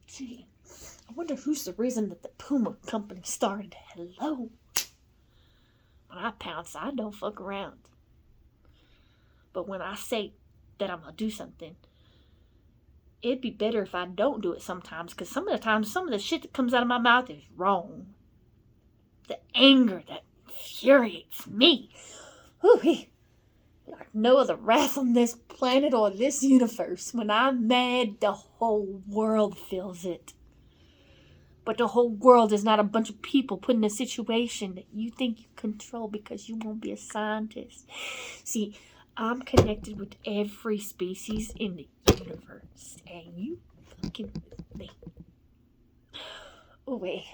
See, I wonder who's the reason that the Puma company started. Hello? When I pounce, I don't fuck around. But when I say that I'm gonna do something, it'd be better if I don't do it sometimes, because some of the times, some of the shit that comes out of my mouth is wrong. The anger that infuriates me. Ooh-wee. Like no other wrath on this planet or this universe. When I'm mad, the whole world feels it. But the whole world is not a bunch of people put in a situation that you think you control because you won't be a scientist. See, I'm connected with every species in the universe. And you fucking with me. Oh, wait.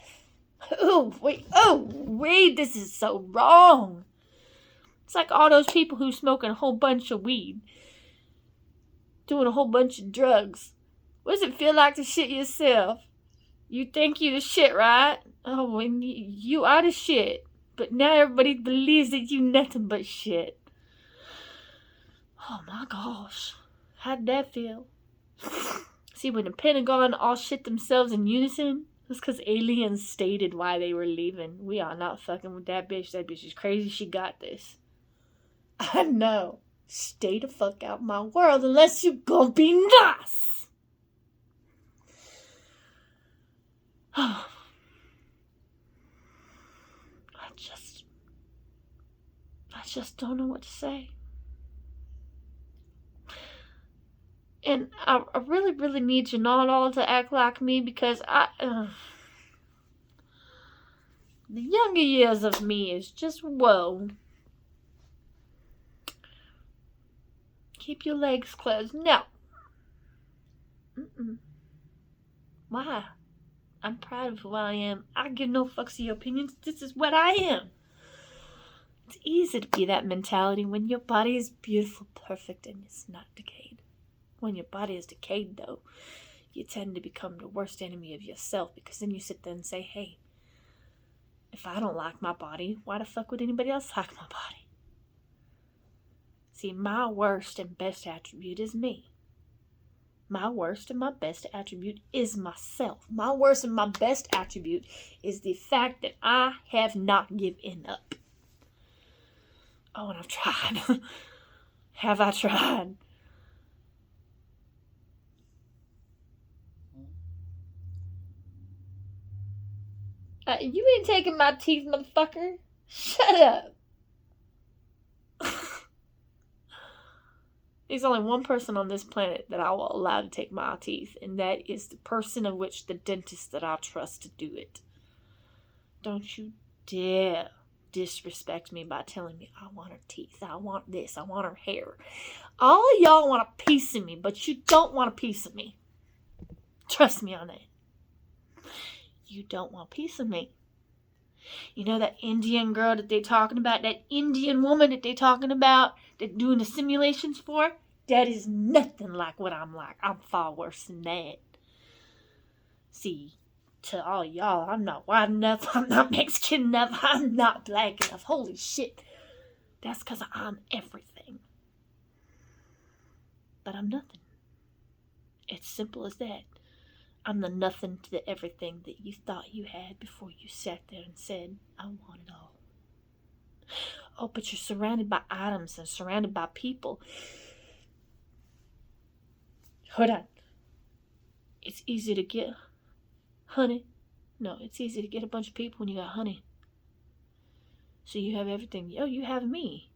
Oh, wait. Oh, wait. This is so wrong. It's like all those people who smoking a whole bunch of weed. Doing a whole bunch of drugs. What does it feel like to shit yourself? You think you the shit, right? Oh, and you are the shit. But now everybody believes that you nothing but shit. Oh my gosh. How'd that feel? See, when the Pentagon all shit themselves in unison, it's because aliens stated why they were leaving. We are not fucking with that bitch. That bitch is crazy. She got this. I know. Stay the fuck out my world unless you gonna be nice. I just don't know what to say. And I really, really need you not all to act like me, because the younger years of me is just whoa. Keep your legs closed. No. Why? I'm proud of who I am. I give no fucks to your opinions. This is what I am. It's easy to be that mentality when your body is beautiful, perfect, and it's not decayed. When your body is decayed, though, you tend to become the worst enemy of yourself, because then you sit there and say, hey, if I don't like my body, why the fuck would anybody else like my body? See, my worst and best attribute is me. My worst and my best attribute is myself. My worst and my best attribute is the fact that I have not given up. Oh, and I've tried. Have I tried? You ain't taking my teeth, motherfucker. Shut up. There's only one person on this planet that I will allow to take my teeth, and that is the person of which the dentist that I trust to do it. Don't you dare disrespect me by telling me I want her teeth, I want this, I want her hair. All of y'all want a piece of me, but you don't want a piece of me. Trust me on that. You don't want a piece of me. You know that Indian girl that they talking about, that Indian woman that they talking about, that doing the simulations for? That is nothing like what I'm like. I'm far worse than that. See, to all y'all, I'm not white enough, I'm not Mexican enough, I'm not black enough. Holy shit. That's because I'm everything. But I'm nothing. It's simple as that. I'm the nothing to the everything that you thought you had before you sat there and said, I want it all. Oh, but you're surrounded by items and surrounded by people. Hold on. It's easy to get honey. No, it's easy to get a bunch of people when you got honey. So you have everything. Oh, you have me.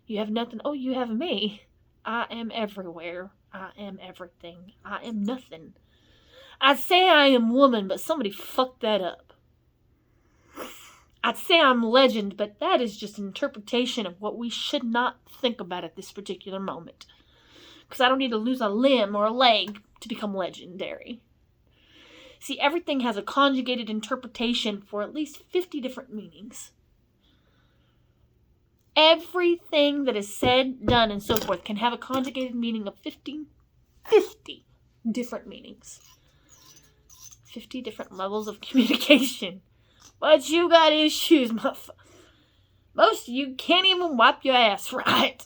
You have nothing. Oh, you have me. I am everywhere. I am everything. I am nothing. I'd say I am woman, but somebody fucked that up. I'd say I'm legend, but that is just an interpretation of what we should not think about at this particular moment. Because I don't need to lose a limb or a leg to become legendary. See, everything has a conjugated interpretation for at least 50 different meanings. Everything that is said, done, and so forth can have a conjugated meaning of 50 different meanings. 50 different levels of communication. But you got issues, motherfucker. Most of you can't even wipe your ass right.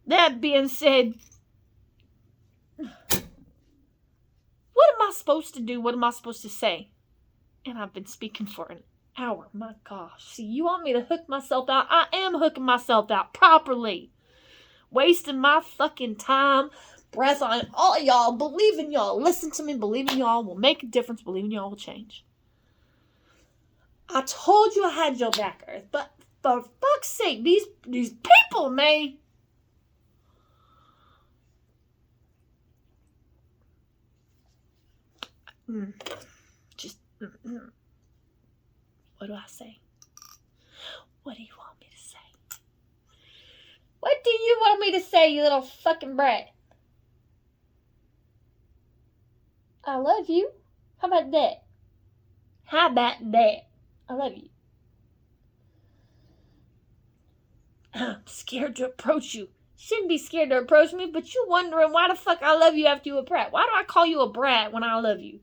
That being said, what am I supposed to do? What am I supposed to say? And I've been speaking for an hour. My gosh. See, you want me to hook myself out? I am hooking myself out properly. Wasting my fucking time, breath on all of y'all. Believe in y'all. Listen to me. Believe in y'all will make a difference. Believe in y'all will change. I told you I had your back, Earth. But for fuck's sake, these people, man. What do I say? What do you want me to say? What do you want me to say, you little fucking brat? I love you. How about that? How about that? I love you. I'm scared to approach you. Shouldn't be scared to approach me, but you wondering why the fuck I love you after you a brat. Why do I call you a brat when I love you?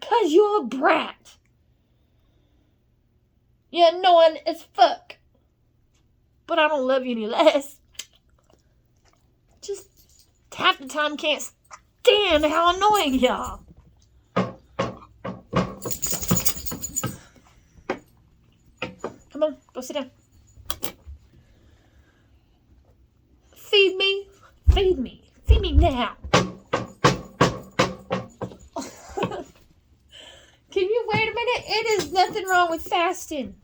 'Cause you're a brat. You're annoying as fuck. But I don't love you any less. Just half the time can't stand how annoying y'all. Come on, go sit down. Feed me. Feed me. Feed me now. Can you wait a minute? It is nothing wrong with fasting.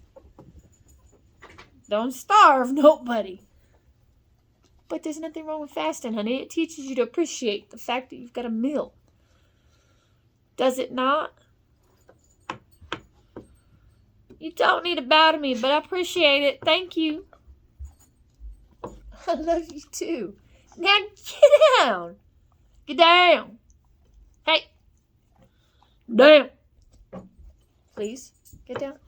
Don't starve nobody. But there's nothing wrong with fasting, honey. It teaches you to appreciate the fact that you've got a meal. Does it not? You don't need to bow to me, but I appreciate it. Thank you. I love you too. Now get down. Get down. Hey. Down. Please, get down.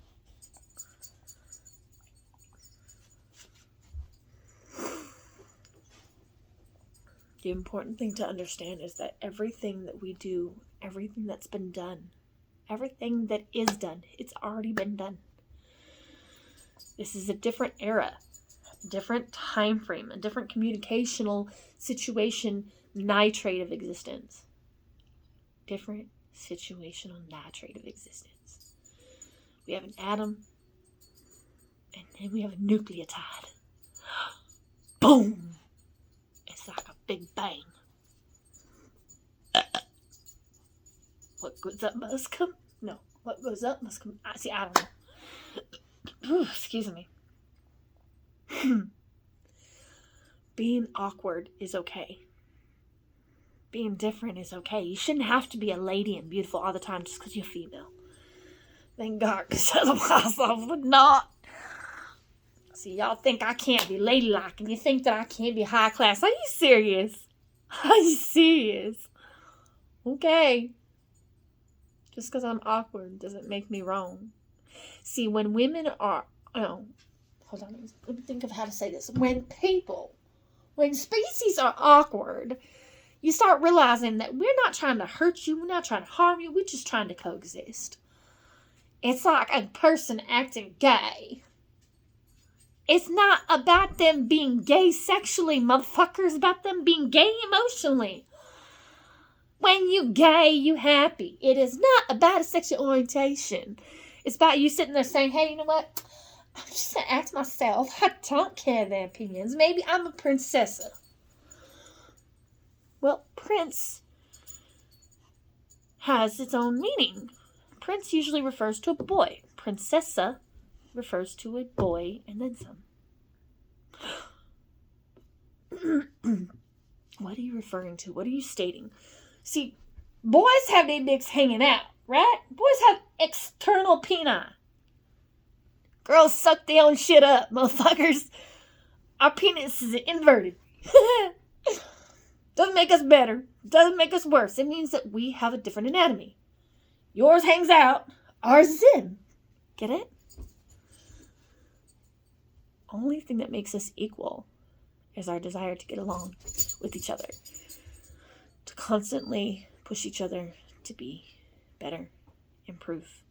The important thing to understand is that everything that we do, everything that's been done, everything that is done, it's already been done. This is a different era, a different time frame, a different communicational situation, nitrate of existence. Different situational nitrate of existence. We have an atom, and then we have a nucleotide. Boom! It's like a big bang. What goes up must come. No, what goes up must come. See, I don't know. Ooh, excuse me. Being awkward is okay. Being different is okay. You shouldn't have to be a lady and beautiful all the time just because you're female. Thank God, because otherwise I would not. See, y'all think I can't be ladylike, and you think that I can't be high class. Are you serious? Are you serious? Okay. Just because I'm awkward doesn't make me wrong. See, when women are... Oh, hold on. Let me think of how to say this. When species are awkward, you start realizing that we're not trying to hurt you. We're not trying to harm you. We're just trying to coexist. It's like a person acting gay. It's not about them being gay sexually, motherfuckers. It's about them being gay emotionally. When you gay, you happy. It is not about a sexual orientation. It's about you sitting there saying, hey, you know what? I'm just going to act myself. I don't care their opinions. Maybe I'm a princessa. Well, prince has its own meaning. Prince usually refers to a boy. Princessa refers to a boy and then some. What are you referring to? What are you stating? See, boys have their dicks hanging out, right? Boys have external peni. Girls suck their own shit up, motherfuckers. Our penis is inverted. Doesn't make us better. Doesn't make us worse. It means that we have a different anatomy. Yours hangs out. Ours is in. Get it? only thing that makes us equal is our desire to get along with each other, to constantly push each other to be better, improve,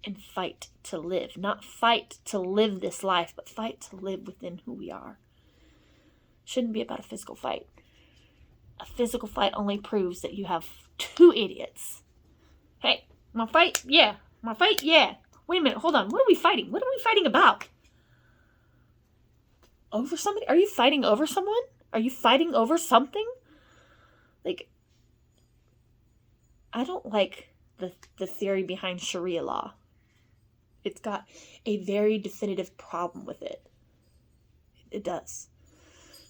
and fight to live. Not fight to live this life, but fight to live within who we are. Shouldn't be about a physical fight. A physical fight only proves that you have two idiots. Hey, my fight? Yeah. My fight? Yeah. Wait a minute, hold on. What are we fighting? What are we fighting about? Over somebody? Are you fighting over someone? Are you fighting over something? Like, I don't like the theory behind Sharia law. It's got a very definitive problem with it. It does.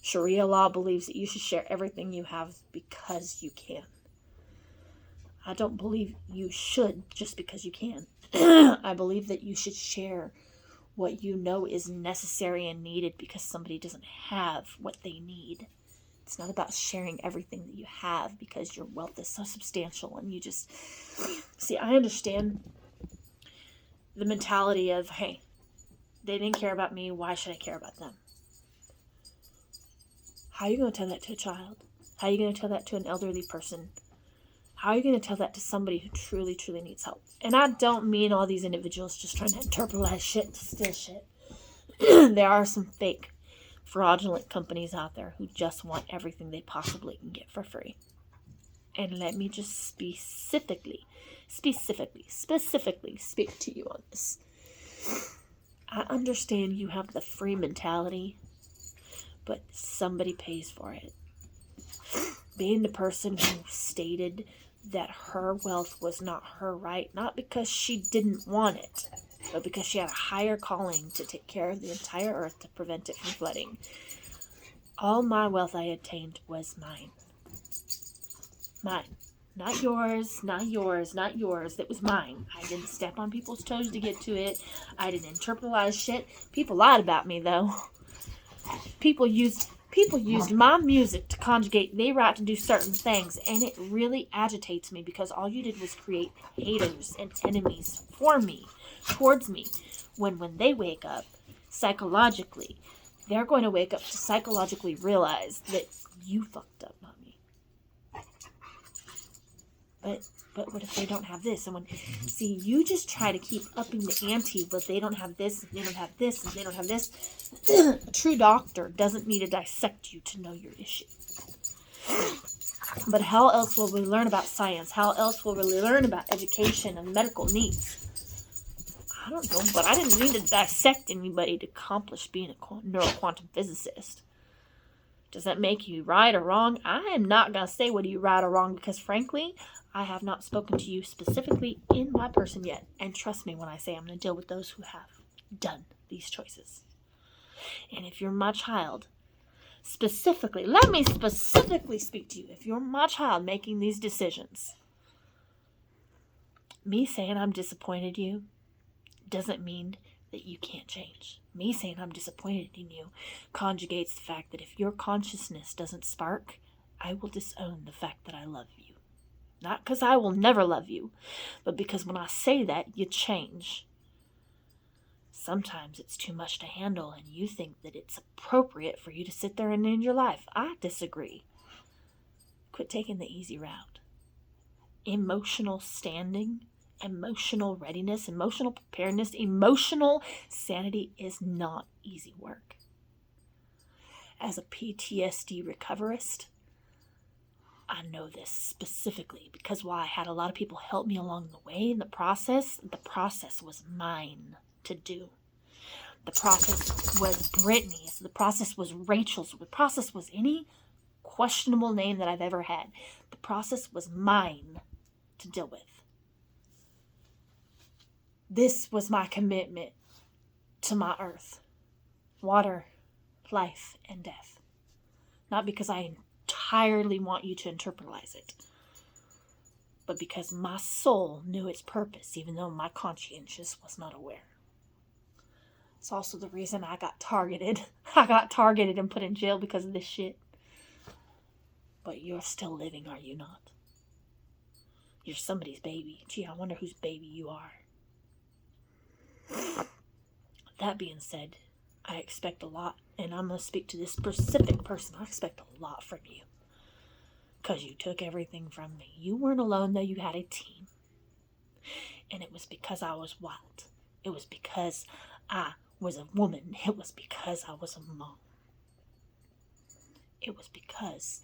Sharia law believes that you should share everything you have because you can. I don't believe you should just because you can. I believe that you should share what you know is necessary and needed because somebody doesn't have what they need. It's not about sharing everything that you have because your wealth is so substantial and you just... See, I understand the mentality of, hey, they didn't care about me, why should I care about them? How are you going to tell that to a child? How are you going to tell that to an elderly person? How are you going to tell that to somebody who truly, truly needs help? And I don't mean all these individuals just trying to internalize shit to steal shit. There are some fake, fraudulent companies out there who just want everything they possibly can get for free. And let me just specifically speak to you on this. I understand you have the free mentality, but somebody pays for it. Being the person who stated that her wealth was not her right, not because she didn't want it, but because she had a higher calling to take care of the entire earth to prevent it from flooding. All my wealth I attained was mine. Mine. Not yours, not yours, not yours. It was mine. I didn't step on people's toes to get to it. I didn't internalize shit. People lied about me, though. People used my music to conjugate they right to do certain things, and it really agitates me because all you did was create haters and enemies for me, towards me. When they wake up psychologically, they're going to wake up to psychologically realize that you fucked up, not me. But what if they don't have this? And see, you just try to keep upping the ante, but they don't have this, and they don't have this, and they don't have this. A true doctor doesn't need to dissect you to know your issue. But how else will we learn about science? How else will we learn about education and medical needs? I don't know, but I didn't mean to dissect anybody to accomplish being a neuroquantum physicist. Does that make you right or wrong? I am not going to say whether you're right or wrong because, frankly, I have not spoken to you specifically in my person yet. And trust me when I say I'm going to deal with those who have done these choices. And if you're my child, specifically, let me specifically speak to you. If you're my child making these decisions, me saying I'm disappointed in you doesn't mean that you can't change. Me saying I'm disappointed in you conjugates the fact that if your consciousness doesn't spark, I will disown the fact that I love you. Not because I will never love you, but because when I say that, you change. Sometimes it's too much to handle and you think that it's appropriate for you to sit there and end your life. I disagree. Quit taking the easy route. Emotional standing, emotional readiness, emotional preparedness, emotional sanity is not easy work. As a PTSD recoverist, I know this specifically because while I had a lot of people help me along the way in the process was mine to do. The process was Brittany's. The process was Rachel's. The process was any questionable name that I've ever had. The process was mine to deal with. This was my commitment to my earth, water, life, and death. Not because I entirely want you to internalize it, but because my soul knew its purpose, even though my conscience was not aware. It's also the reason I got targeted. I got targeted and put in jail because of this shit. But you're still living, are you not? You're somebody's baby. Gee, I wonder whose baby you are. That being said, I expect a lot. And I'm going to speak to this specific person. I expect a lot from you. Because you took everything from me. You weren't alone, though. You had a team. And it was because I was wild. It was because I was a woman. It was because I was a mom. It was because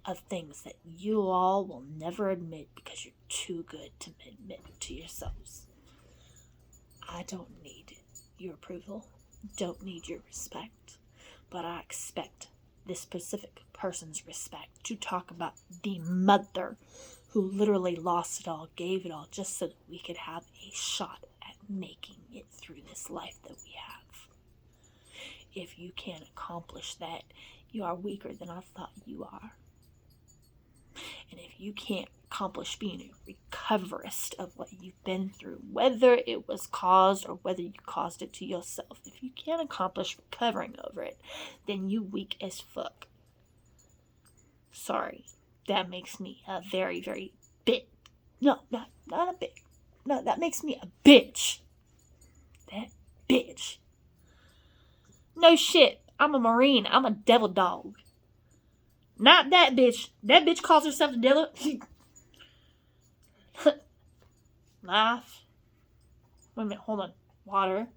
of things that you all will never admit because you're too good to admit to yourselves. I don't need your approval. Don't need your respect. But I expect this specific person's respect to talk about the mother who literally lost it all, gave it all, just so that we could have a shot at making it through this life that we have. If you can't accomplish that, you are weaker than I thought you are. And if you can't accomplish being a recoverist of what you've been through, whether it was caused or whether you caused it to yourself, if you can't accomplish recovering over it, then you weak as fuck. Sorry, that makes me a very, very not a bit. No, that makes me a bitch. That bitch. No shit, I'm a Marine. I'm a devil dog. Not that bitch. That bitch calls herself the devil. Life. Wait a minute, hold on. Water.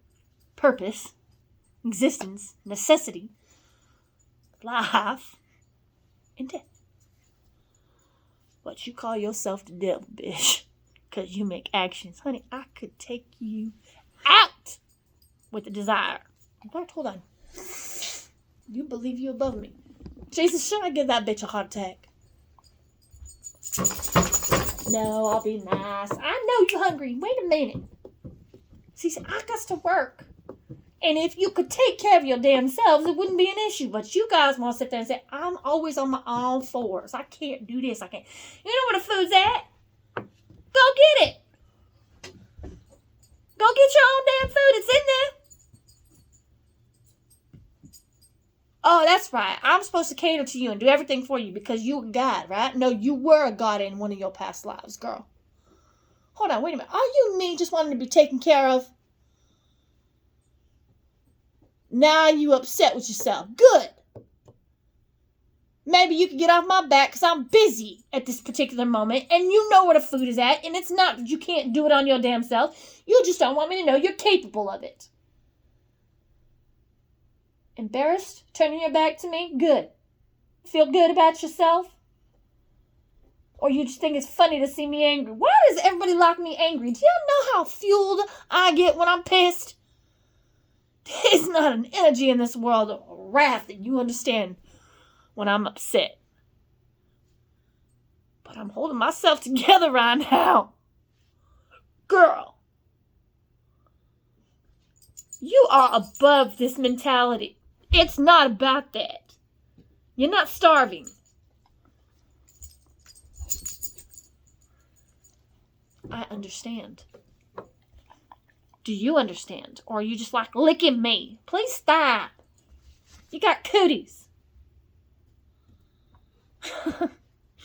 Purpose. Existence. Necessity. Life. And death. But you call yourself the devil, bitch. Because you make actions. Honey, I could take you out with a desire. In fact, hold on. You believe you above me. Jesus, should I give that bitch a heart attack? No, I'll be nice. I know you're hungry. Wait a minute. See, I got to work. And if you could take care of your damn selves, it wouldn't be an issue. But you guys want to sit there and say, I'm always on my own fours. I can't do this. I can't. You know where the food's at? Go get it. Go get your own damn food. It's in there. Oh, that's right. I'm supposed to cater to you and do everything for you because you're a god, right? No, you were a god in one of your past lives, girl. Hold on, wait a minute. Are you me just wanting to be taken care of? Now you upset with yourself. Good. Maybe you can get off my back because I'm busy at this particular moment and you know where the food is at, and it's not that you can't do it on your damn self. You just don't want me to know you're capable of it. Embarrassed? Turning your back to me? Good. Feel good about yourself? Or you just think it's funny to see me angry? Why does everybody like me angry? Do y'all know how fueled I get when I'm pissed? There's not an energy in this world of wrath that you understand when I'm upset. But I'm holding myself together right now. Girl. You are above this mentality. It's not about that. You're not starving. I understand. Do you understand? Or are you just like licking me? Please stop. You got cooties.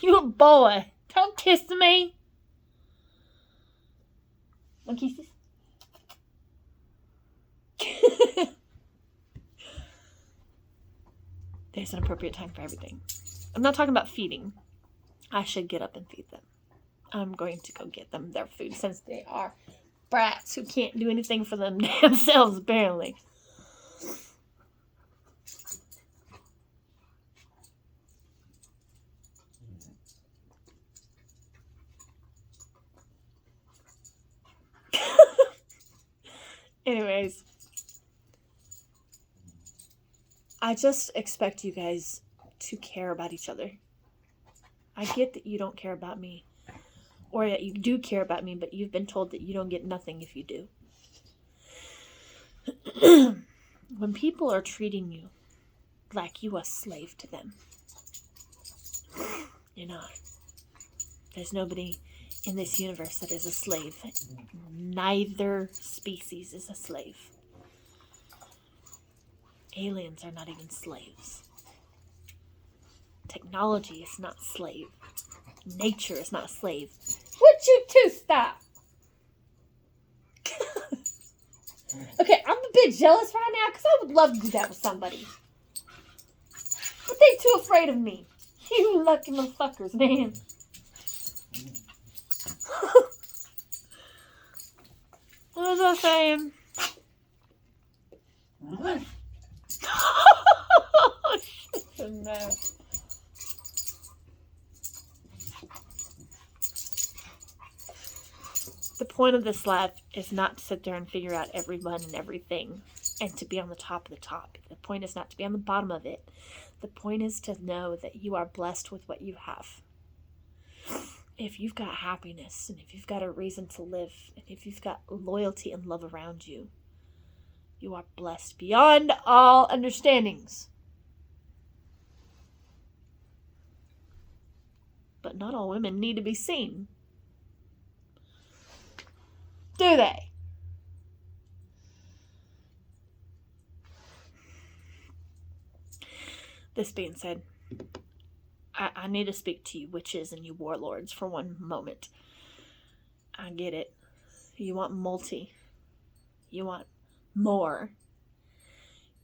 You a boy. Don't kiss me. Want kisses? There's an appropriate time for everything. I'm not talking about feeding. I should get up and feed them. I'm going to go get them their food since they are brats who can't do anything for them themselves, apparently. Anyways, I just expect you guys to care about each other. I get that you don't care about me, or that you do care about me, but you've been told that you don't get nothing if you do. When people are treating you like you a slave to them, you're not. There's nobody in this universe that is a slave. Neither species is a slave. Aliens are not even slaves. Technology is not slave. Nature is not a slave. Would you two stop? Okay, I'm a bit jealous right now because I would love to do that with somebody. But they too afraid of me. You lucky motherfuckers, man. What was I saying? No. The point of this life is not to sit there and figure out everyone and everything and to be on the top of the top. The point is not to be on the bottom of it. The point is to know that you are blessed with what you have. If you've got happiness, and if you've got a reason to live, and if you've got loyalty and love around you, you are blessed beyond all understandings. But not all women need to be seen. Do they? This being said, I need to speak to you witches and you warlords for one moment. I get it. You want multi. You want more.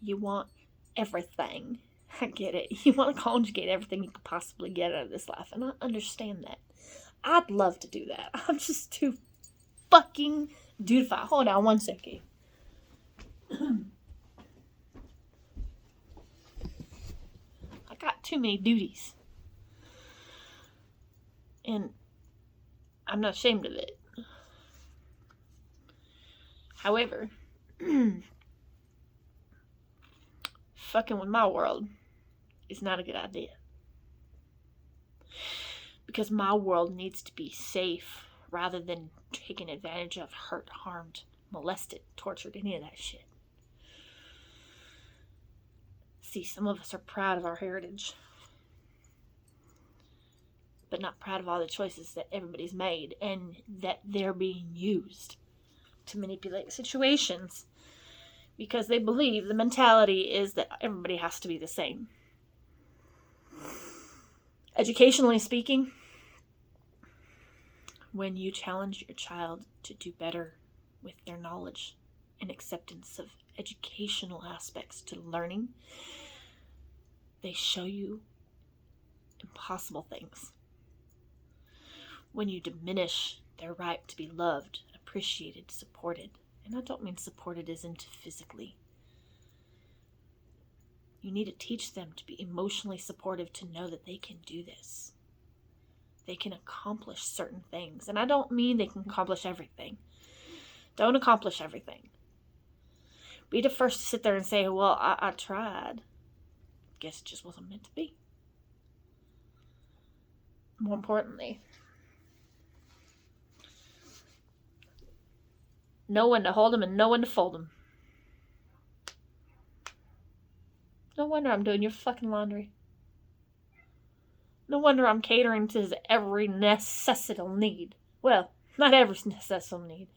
You want everything. I get it. You want to conjugate everything you could possibly get out of this life, and I understand that. I'd love to do that. I'm just too fucking dutify. Hold on one second. I got too many duties. And I'm not ashamed of it. However, fucking with my world is not a good idea. Because my world needs to be safe rather than taken advantage of, hurt, harmed, molested, tortured, any of that shit. See, some of us are proud of our heritage, but not proud of all the choices that everybody's made and that they're being used to manipulate situations because they believe the mentality is that everybody has to be the same. Educationally speaking, when you challenge your child to do better with their knowledge and acceptance of educational aspects to learning, they show you impossible things. When you diminish their right to be loved, appreciated, supported, and I don't mean supported as into physically. You need to teach them to be emotionally supportive to know that they can do this. They can accomplish certain things. And I don't mean they can accomplish everything. Don't accomplish everything. Be the first to sit there and say, well, I tried. Guess it just wasn't meant to be. More importantly, know when to hold them and know when to fold them. No wonder I'm doing your fucking laundry. No wonder I'm catering to his every necessitable need. Well, not every necessitable need.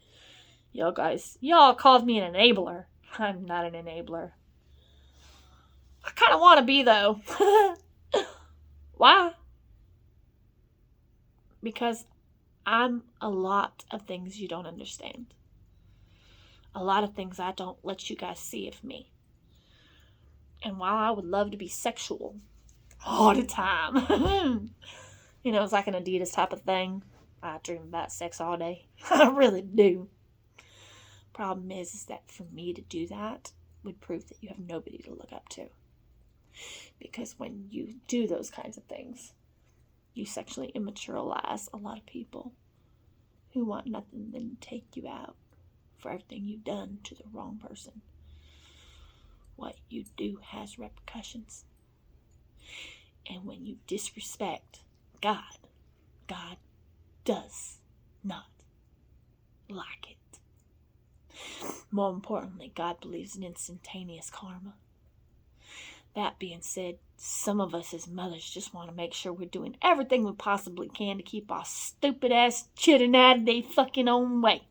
Y'all called me an enabler. I'm not an enabler. I kind of want to be, though. Why? Because I'm a lot of things you don't understand. A lot of things I don't let you guys see of me. And while I would love to be sexual all the time, it's like an Adidas type of thing. I dream about sex all day. I really do. Problem is that for me to do that would prove that you have nobody to look up to. Because when you do those kinds of things, you sexually immaturilize a lot of people who want nothing than to take you out for everything you've done to the wrong person. What you do has repercussions. And when you disrespect God does not like it. More importantly, God believes in instantaneous karma. That being said, some of us as mothers just want to make sure we're doing everything we possibly can to keep our stupid ass children out of their fucking own way.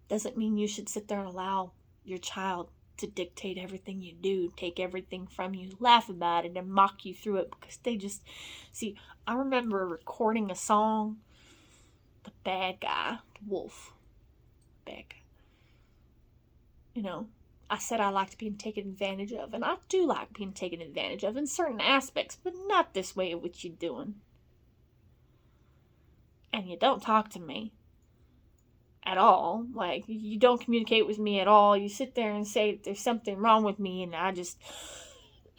Doesn't mean you should sit there and allow your child to dictate everything you do, take everything from you, laugh about it, and mock you through it because they just... See, I remember recording a song, The Bad Guy, Wolf. back. You know, I said I liked being taken advantage of, and I do like being taken advantage of in certain aspects, but not this way of what you're doing. And you don't talk to me at all. Like, you don't communicate with me at all. You sit there and say there's something wrong with me, and I just...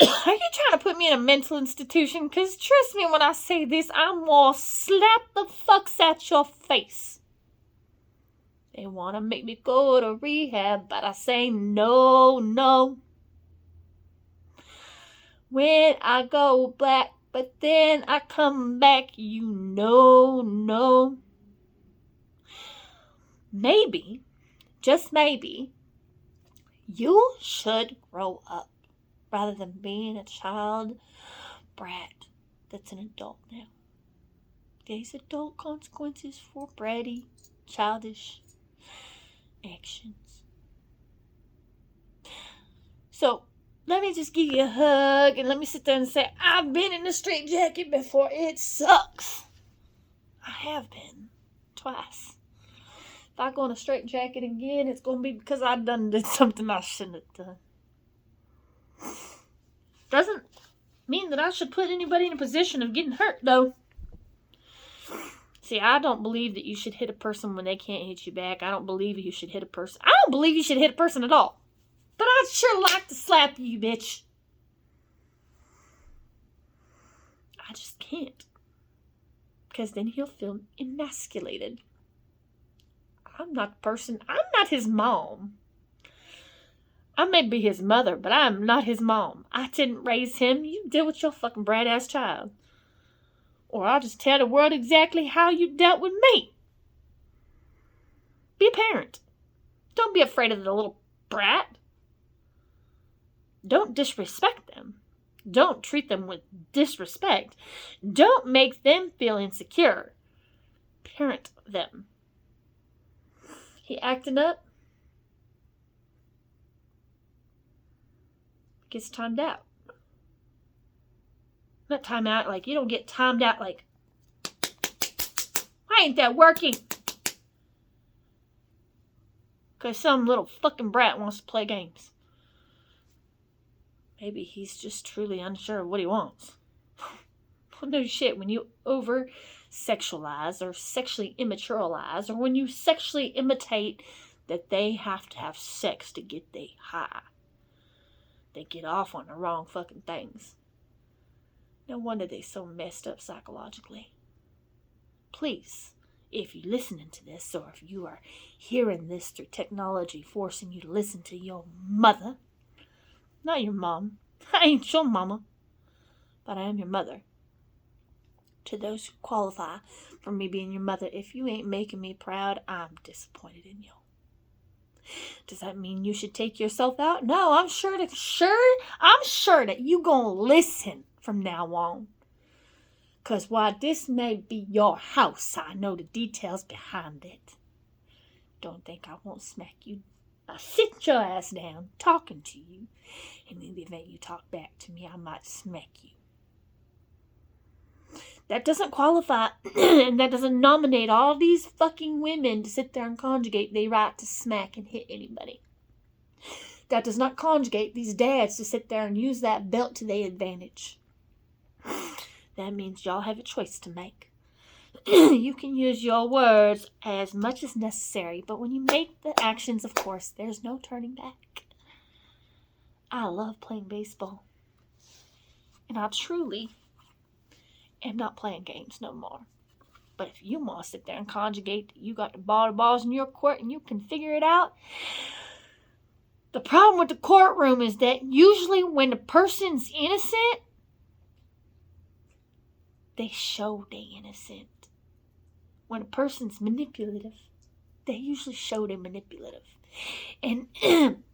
Are you trying to put me in a mental institution? Because trust me when I say this, I'm gonna slap the fucks at your face. They want to make me go to rehab, but I say no, no. When I go back, but then I come back, you know, no. Maybe, just maybe, you should grow up rather than being a child brat that's an adult now. There's adult consequences for bratty, childish actions. So, let me just give you a hug and let me sit there and say, I've been in a straitjacket before. It sucks. I have been. Twice. If I go in a straitjacket again, it's going to be because I did something I shouldn't have done. Doesn't mean that I should put anybody in a position of getting hurt, though. See, I don't believe that you should hit a person when they can't hit you back. I don't believe you should hit a person. I don't believe you should hit a person at all. But I'd sure like to slap you, bitch. I just can't. Because then he'll feel emasculated. I'm not the person. I'm not his mom. I may be his mother, but I'm not his mom. I didn't raise him. You deal with your fucking brat-ass child. Or I'll just tell the world exactly how you dealt with me. Be a parent. Don't be afraid of the little brat. Don't disrespect them. Don't treat them with disrespect. Don't make them feel insecure. Parent them. He acting up? Gets timed out. Not time out like you don't get timed out like, why ain't that working? Because some little fucking brat wants to play games. Maybe he's just truly unsure of what he wants. Well, no shit, when you over-sexualize or sexually immaturalize, or when you sexually imitate that they have to have sex to get they high. They get off on the wrong fucking things. No wonder they're so messed up psychologically. Please, if you're listening to this, or if you are hearing this through technology forcing you to listen to your mother, not your mom. I ain't your mama. But I am your mother. To those who qualify for me being your mother, if you ain't making me proud, I'm disappointed in you. Does that mean you should take yourself out? No, I'm sure that you gonna listen from now on. Because while this may be your house, I know the details behind it. Don't think I won't smack you. I'll sit your ass down talking to you. And in the event you talk back to me, I might smack you. That doesn't qualify, and that doesn't nominate all these fucking women to sit there and conjugate their right to smack and hit anybody. That does not conjugate these dads to sit there and use that belt to their advantage. That means y'all have a choice to make. You can use your words as much as necessary, but when you make the actions, of course, there's no turning back. I love playing baseball. And I truly am not playing games no more. But if you want to sit there and conjugate, you got the balls in your court and you can figure it out. The problem with the courtroom is that usually when the person's innocent, they show they innocent. When a person's manipulative, they usually show they're manipulative. And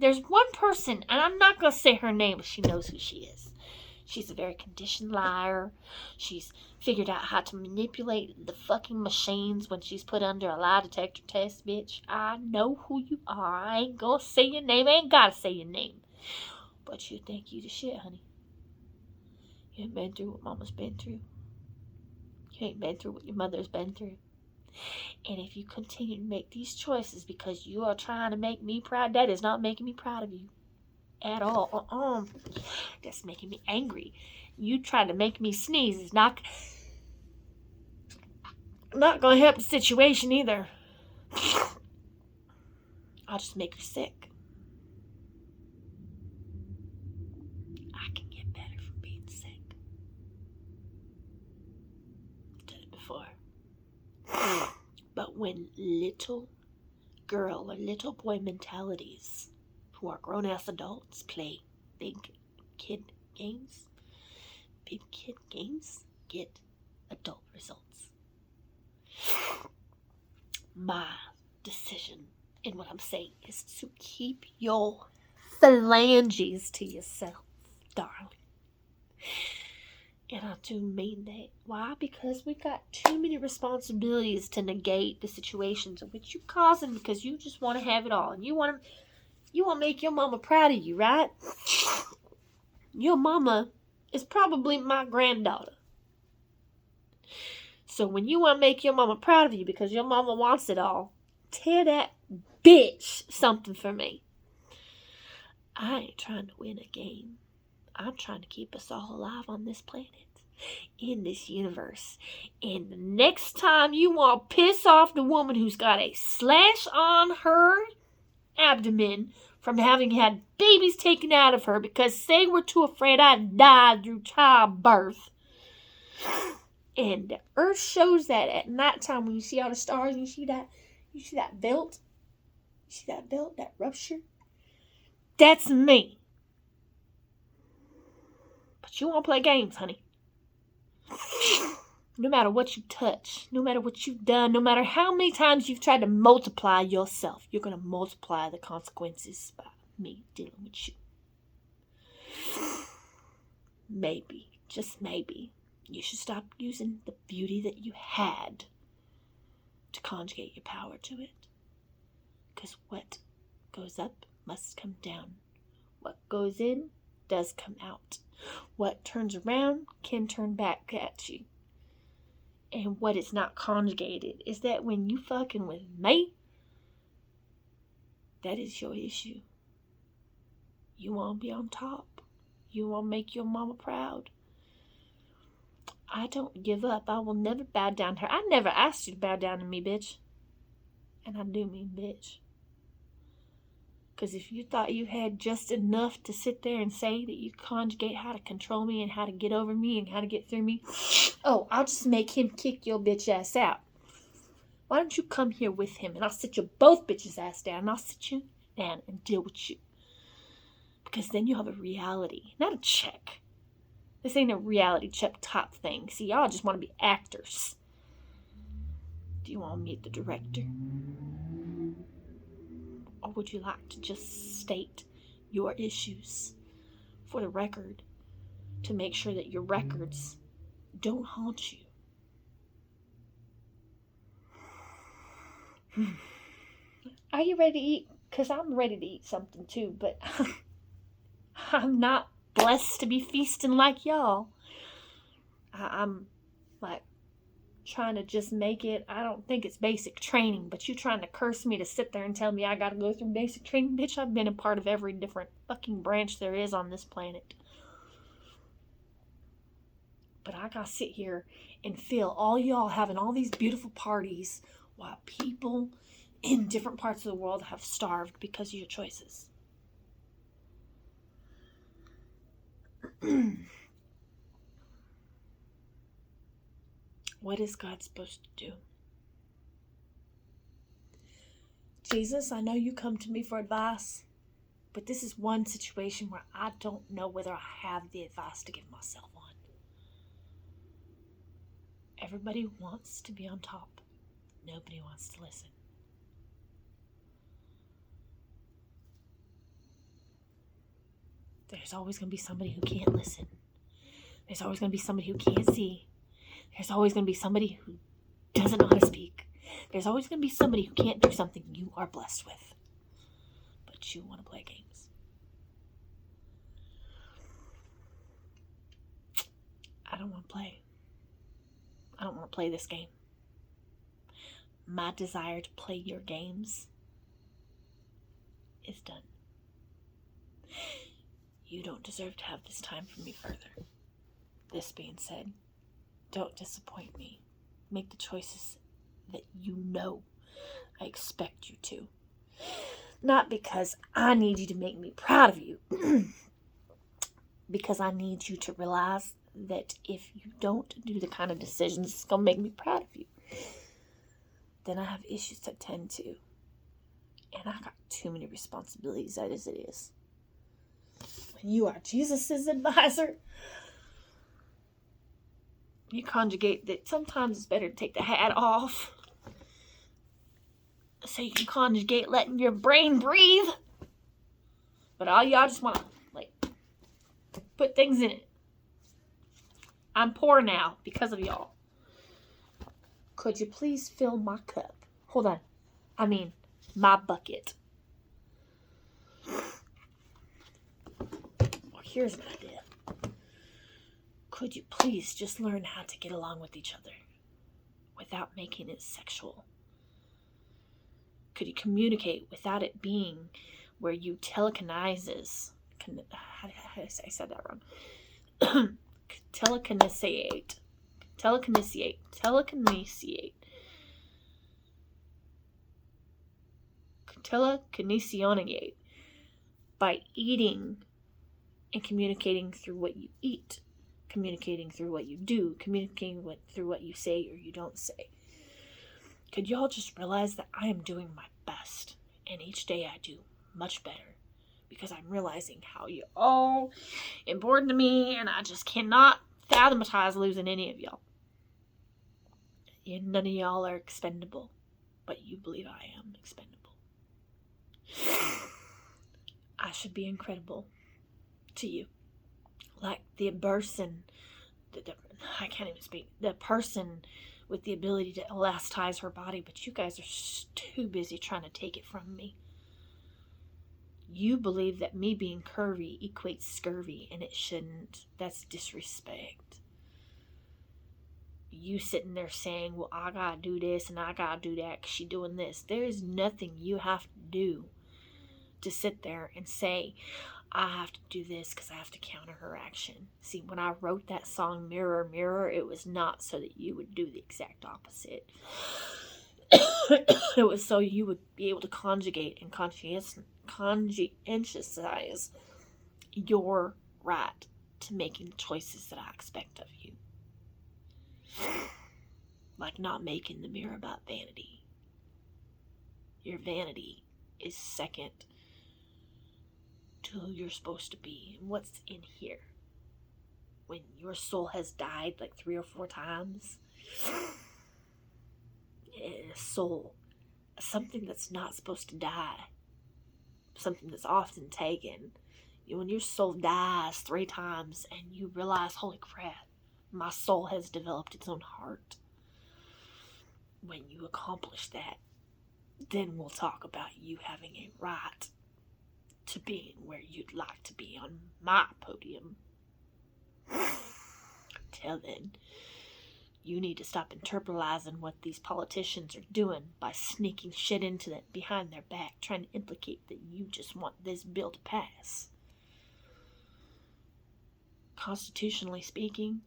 there's one person, and I'm not going to say her name, but she knows who she is. She's a very conditioned liar. She's figured out how to manipulate the fucking machines when she's put under a lie detector test, bitch. I know who you are. I ain't gonna say your name. I ain't gotta say your name. But you think you the shit, honey. You ain't been through what mama's been through. You ain't been through what your mother's been through. And if you continue to make these choices because you are trying to make me proud, that is not making me proud of you at all. That's making me angry. You trying to make me sneeze is not going to help the situation either. I'll just make you sick. I can get better from being sick. I've done it before. But when little girl or little boy mentalities who are grown-ass adults play big kid games get adult results. My decision and what I'm saying is to keep your phalanges to yourself, darling. And I do mean that. Why? Because we got too many responsibilities to negate the situations in which you causing because you just want to have it all. And you want to make your mama proud of you, right? Your mama is probably my granddaughter. So when you want to make your mama proud of you because your mama wants it all, tell that bitch something for me. I ain't trying to win a game. I'm trying to keep us all alive on this planet, in this universe. And the next time you want to piss off the woman who's got a slash on her abdomen from having had babies taken out of her because they were too afraid I'd die through childbirth. And the earth shows that at nighttime when you see all the stars and you see that belt, that rupture. That's me. But you won't play games, honey. No matter what you touch, no matter what you've done, no matter how many times you've tried to multiply yourself, you're going to multiply the consequences by me dealing with you. Maybe, just maybe, you should stop using the beauty that you had to conjugate your power to it. Because what goes up must come down. What goes in does come out. What turns around can turn back at you. And what is not conjugated is that when you fucking with me, that is your issue. You want to be on top. You want to make your mama proud. I don't give up. I will never bow down to her. I never asked you to bow down to me, bitch. And I do mean bitch. Because if you thought you had just enough to sit there and say that you conjugate how to control me and how to get over me and how to get through me, oh, I'll just make him kick your bitch ass out. Why don't you come here with him and I'll sit your both bitches ass down and I'll sit you down and deal with you. Because then you have a reality, not a check. This ain't a reality check top thing. See, y'all just want to be actors. Do you want to meet the director? Or would you like to just state your issues for the record to make sure that your records don't haunt you? Are you ready to eat? Because I'm ready to eat something too, but I'm not blessed to be feasting like y'all. I'm like trying to just make it. I don't think it's basic training, but you trying to curse me to sit there and tell me I gotta go through basic training? Bitch, I've been a part of every different fucking branch there is on this planet. But I gotta sit here and feel all y'all having all these beautiful parties while people in different parts of the world have starved because of your choices. What is God supposed to do? Jesus, I know you come to me for advice, but this is one situation where I don't know whether I have the advice to give myself on. Everybody wants to be on top. Nobody wants to listen. There's always going to be somebody who can't listen. There's always going to be somebody who can't see. There's always going to be somebody who doesn't know how to speak. There's always going to be somebody who can't do something you are blessed with. But you want to play games. I don't want to play. I don't want to play this game. my desire to play your games is done. You don't deserve to have this time from me further. This being said, don't disappoint me. Make the choices that you know I expect you to. Not because I need you to make me proud of you. Because I need you to realize that if you don't do the kind of decisions that's going to make me proud of you, then I have issues to tend to. And I got too many responsibilities as it is. When you are Jesus' advisor, you conjugate that sometimes it's better to take the hat off so you can conjugate letting your brain breathe. But all y'all just want to, put things in it. I'm poor now because of y'all. Could you please fill my cup? Hold on. I mean, my bucket. Well, here's an idea. Could you please just learn how to get along with each other without making it sexual? Could you communicate without it being where you telekinizes? I said that wrong. Telekinesiate by eating and communicating through what you eat, communicating through what you do, communicating through what you say or you don't say. Could y'all just realize that I am doing my best, and each day I do much better because I'm realizing how you're all important to me, and I just cannot fathomatize losing any of y'all. None of y'all are expendable, but you believe I am expendable. I should be incredible to you. Like the person, I can't even speak, the person with the ability to elasticize her body, but you guys are too busy trying to take it from me. You believe that me being curvy equates scurvy, and it shouldn't. That's disrespect. You sitting there saying, well, I gotta do this and I gotta do that because she's doing this. There is nothing you have to do to sit there and say, I have to do this because I have to counter her action. See, when I wrote that song, Mirror, Mirror, it was not so that you would do the exact opposite. It was so you would be able to conjugate and conscientious your right to making the choices that I expect of you. Like not making the mirror about vanity. Your vanity is second to who you're supposed to be and what's in here. When your soul has died like 3 or 4 times, a soul, something that's not supposed to die, something that's often taken. When your soul dies 3 times and you realize, holy crap, my soul has developed its own heart. When you accomplish that, then we'll talk about you having a right to being where you'd like to be on my podium. Till then, you need to stop internalizing what these politicians are doing by sneaking shit into that behind their back, trying to implicate that you just want this bill to pass. Constitutionally speaking,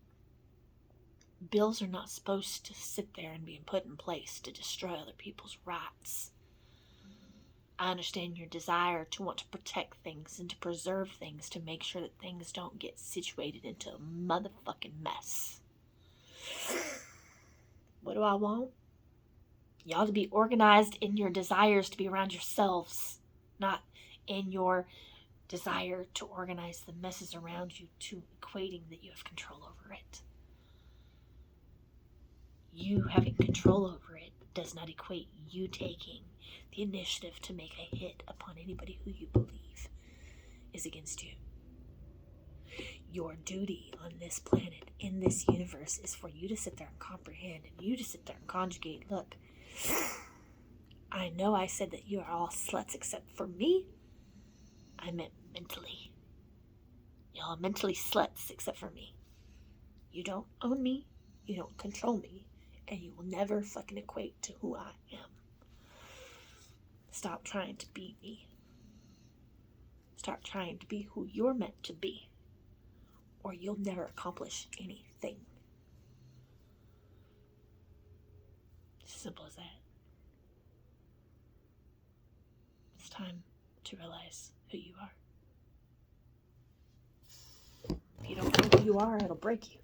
bills are not supposed to sit there and be put in place to destroy other people's rights. I understand your desire to want to protect things and to preserve things to make sure that things don't get situated into a motherfucking mess. What do I want? Y'all to be organized in your desires to be around yourselves, not in your desire to organize the messes around you to equating that you have control over it. You having control over it does not equate you taking the initiative to make a hit upon anybody who you believe is against you. Your duty on this planet, in this universe, is for you to sit there and comprehend, and you to sit there and conjugate. Look, I know I said that you are all sluts except for me. I meant mentally. Y'all are mentally sluts except for me. You don't own me. You don't control me. and you will never fucking equate to who I am. Stop trying to be me. Start trying to be who you're meant to be, or you'll never accomplish anything. Simple as that. It's time to realize who you are. If you don't know who you are, it'll break you.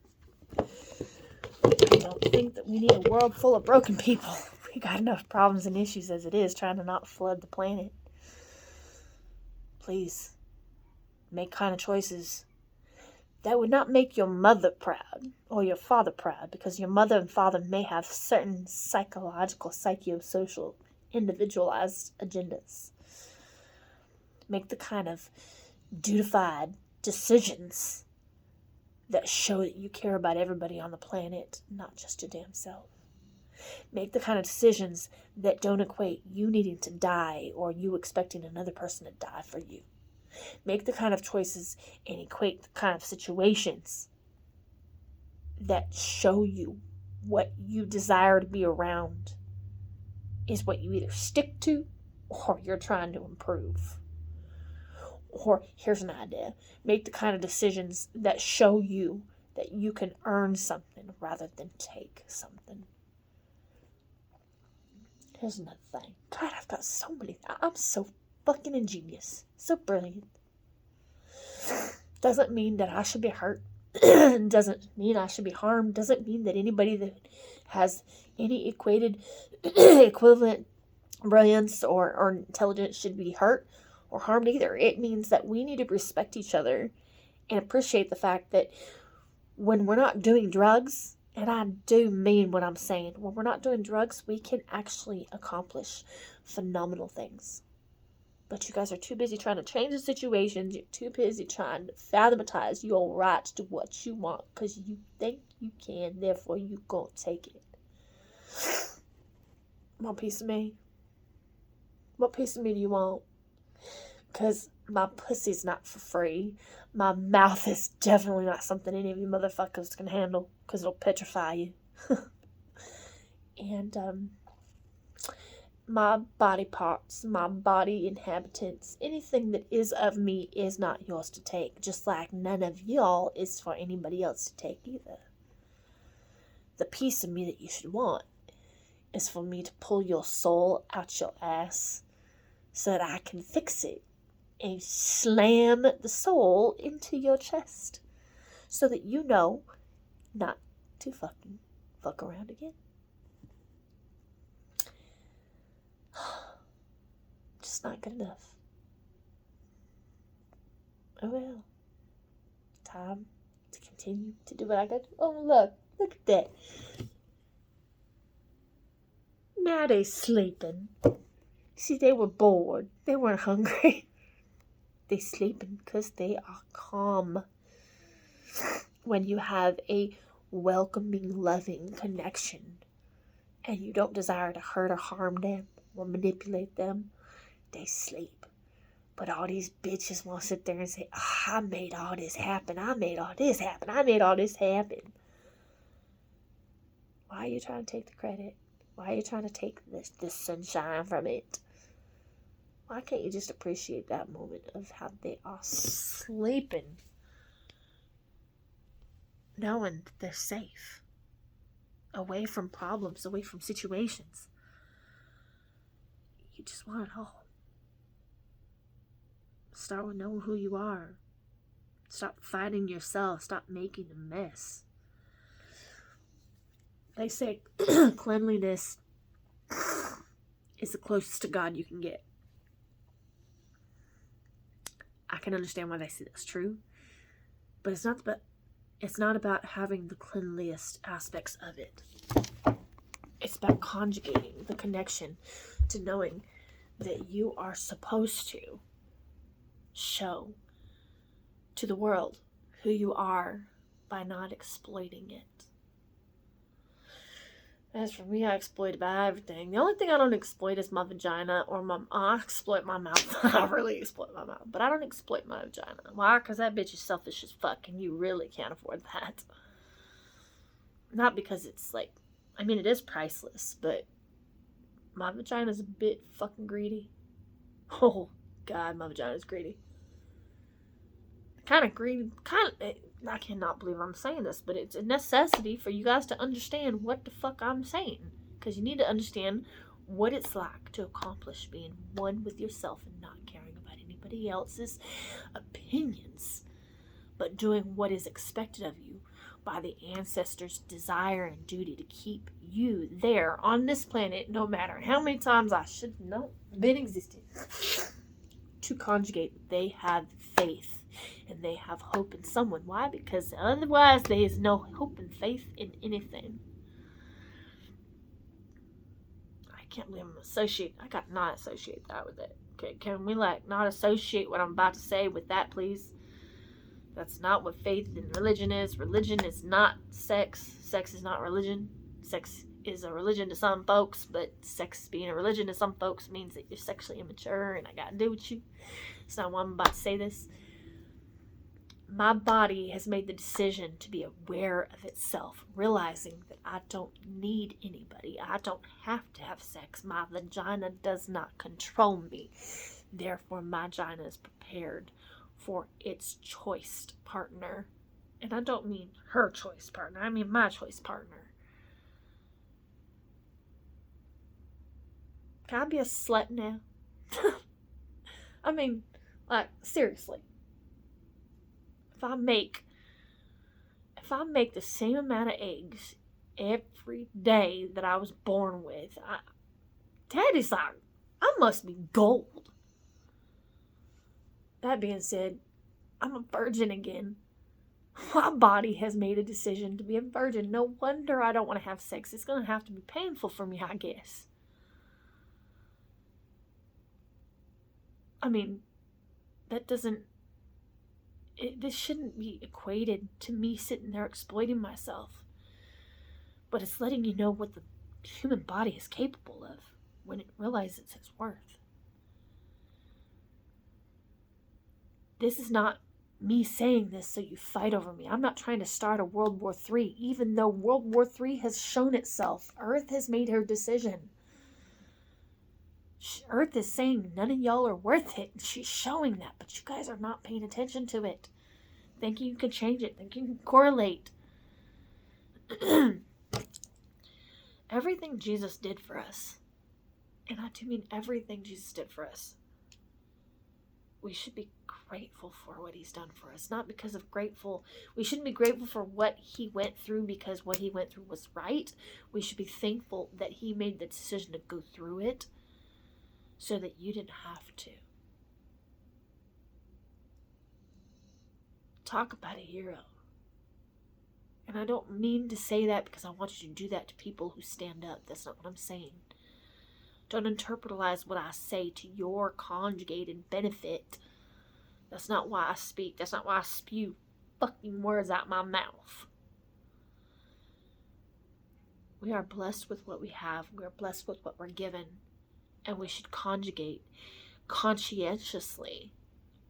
I don't think that we need a world full of broken people. We got enough problems and issues as it is, trying to not flood the planet. Please, make kind of choices that would not make your mother proud or your father proud, because your mother and father may have certain psychological, psychosocial, individualized agendas. Make the kind of dutified decisions that show that you care about everybody on the planet, not just your damn self. Make the kind of decisions that don't equate you needing to die or you expecting another person to die for you. Make the kind of choices and equate the kind of situations that show you what you desire to be around is what you either stick to or you're trying to improve. Or here's an idea. Make the kind of decisions that show you that you can earn something rather than take something. Here's another thing. God, I've got so many. I'm so fucking ingenious. So brilliant. Doesn't mean that I should be hurt. Doesn't mean I should be harmed. Doesn't mean that anybody that has any equivalent brilliance or intelligence should be hurt or harmed either. It means that we need to respect each other and appreciate the fact that when we're not doing drugs, and I do mean what I'm saying, when we're not doing drugs, we can actually accomplish phenomenal things. But you guys are too busy trying to change the situations. You're too busy trying to fathomatize your rights to what you want because you think you can, therefore you gonna take it. Want a piece of me? What piece of me do you want? Because my pussy's not for free. My mouth is definitely not something any of you motherfuckers can handle because it'll petrify you. And, my body parts, my body inhabitants, anything that is of me is not yours to take, just like none of y'all is for anybody else to take either. The piece of me that you should want is for me to pull your soul out your ass so that I can fix it and slam the soul into your chest so that you know not to fucking fuck around again. Just not good enough. Oh well. Time to continue to do what I got to. Oh, look at that. Now they sleeping. See, they were bored. They weren't hungry. They sleeping because they are calm. When you have a welcoming, loving connection and you don't desire to hurt or harm them or manipulate them, they sleep. But all these bitches want to sit there and say, oh, I made all this happen. I made all this happen. I made all this happen. Why are you trying to take the credit? Why are you trying to take this sunshine from it? Why can't you just appreciate that moment of how they are sleeping, knowing that they're safe, away from problems, away from situations? You just want it all. Start with knowing who you are. Stop fighting yourself. Stop making a mess. They say cleanliness is the closest to God you can get. I can understand why they say that's true, but it's not about having the cleanliest aspects of it. It's about conjugating the connection to knowing that you are supposed to show to the world who you are by not exploiting it. As for me, I exploit about everything. The only thing I don't exploit is my vagina or I exploit my mouth. I really exploit my mouth, but I don't exploit my vagina. Why? Because that bitch is selfish as fuck and you really can't afford that. Not because it's like I mean, it is priceless, but my vagina's a bit fucking greedy. Oh, God, my vagina's greedy. Kind of greedy. I cannot believe I'm saying this, but it's a necessity for you guys to understand what the fuck I'm saying. Because you need to understand what it's like to accomplish being one with yourself and not caring about anybody else's opinions, but doing what is expected of you by the ancestors' desire and duty to keep you there on this planet, no matter how many times I should know been existing. To conjugate, they have faith and they have hope in someone. Why? Because otherwise there is no hope and faith in anything. I can't believe I'm associate. I got not associate that with it. Okay, can we not associate what I'm about to say with that, please? That's not what faith and religion is. Religion is not sex. Sex is not religion. Sex is a religion to some folks, but sex being a religion to some folks means that you're sexually immature, and I gotta do with you. It's not why I'm about to say this. My body has made the decision to be aware of itself, realizing that I don't need anybody. I don't have to have sex. My vagina does not control me. Therefore, my vagina is prepared for its choice partner. And I don't mean her choice partner. I mean my choice partner. Can I be a slut now? I mean, seriously. If I make the same amount of eggs every day that I was born with, Daddy's like, I must be gold. That being said, I'm a virgin again. My body has made a decision to be a virgin. No wonder I don't want to have sex. It's going to have to be painful for me, I guess. I mean, this shouldn't be equated to me sitting there exploiting myself. But it's letting you know what the human body is capable of when it realizes its worth. This is not me saying this so you fight over me. I'm not trying to start a World War III, even though World War III has shown itself. Earth has made her decision. Earth is saying none of y'all are worth it. She's showing that, but you guys are not paying attention to it. Thinking you can change it. Thinking you can correlate. Everything Jesus did for us, and I do mean everything Jesus did for us, we should be grateful for what he's done for us. Not because of grateful. We shouldn't be grateful for what he went through because what he went through was right. We should be thankful that he made the decision to go through it so that you didn't have to. Talk about a hero. And I don't mean to say that because I want you to do that to people who stand up. That's not what I'm saying. Don't internalize what I say to your conjugated benefit. That's not why I speak. That's not why I spew fucking words out my mouth. We are blessed with what we have. We are blessed with what we're given. And we should conjugate conscientiously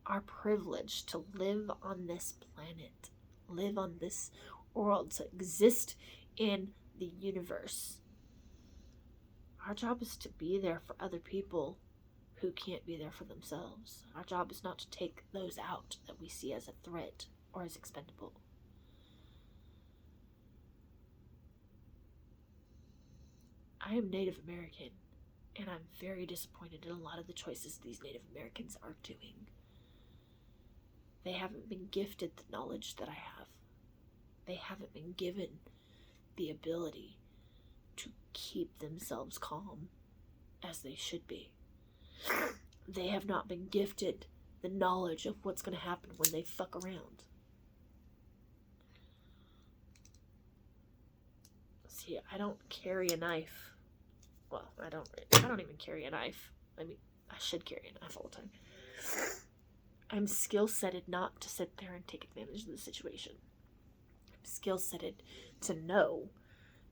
our privilege to live on this planet, live on this world, to exist in the universe. Our job is to be there for other people who can't be there for themselves. Our job is not to take those out that we see as a threat or as expendable. I am Native American, and I'm very disappointed in a lot of the choices these Native Americans are doing. They haven't been gifted the knowledge that I have. They haven't been given the ability to keep themselves calm as they should be. They have not been gifted the knowledge of what's going to happen when they fuck around. See, I don't carry a knife. Well, I don't even carry a knife. I mean, I should carry a knife all the time. I'm skill-setted not to sit there and take advantage of the situation. I'm skill-setted to know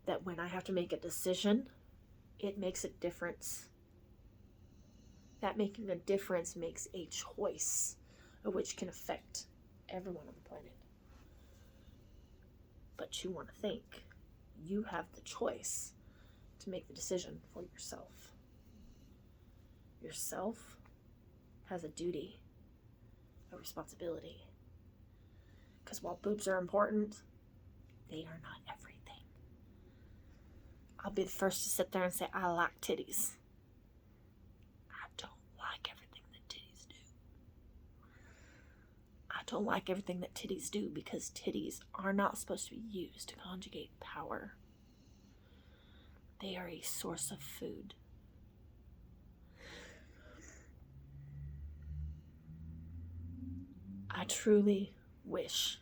that when I have to make a decision, it makes a difference. That making a difference makes a choice, which can affect everyone on the planet. But you want to think You have the choice to make the decision for yourself. Yourself has a duty, a responsibility. Because while boobs are important, they are not everything. I'll be the first to sit there and say, I like titties. I don't like everything that titties do. I don't like everything that titties do because titties are not supposed to be used to conjugate power. They are a source of food. I truly wish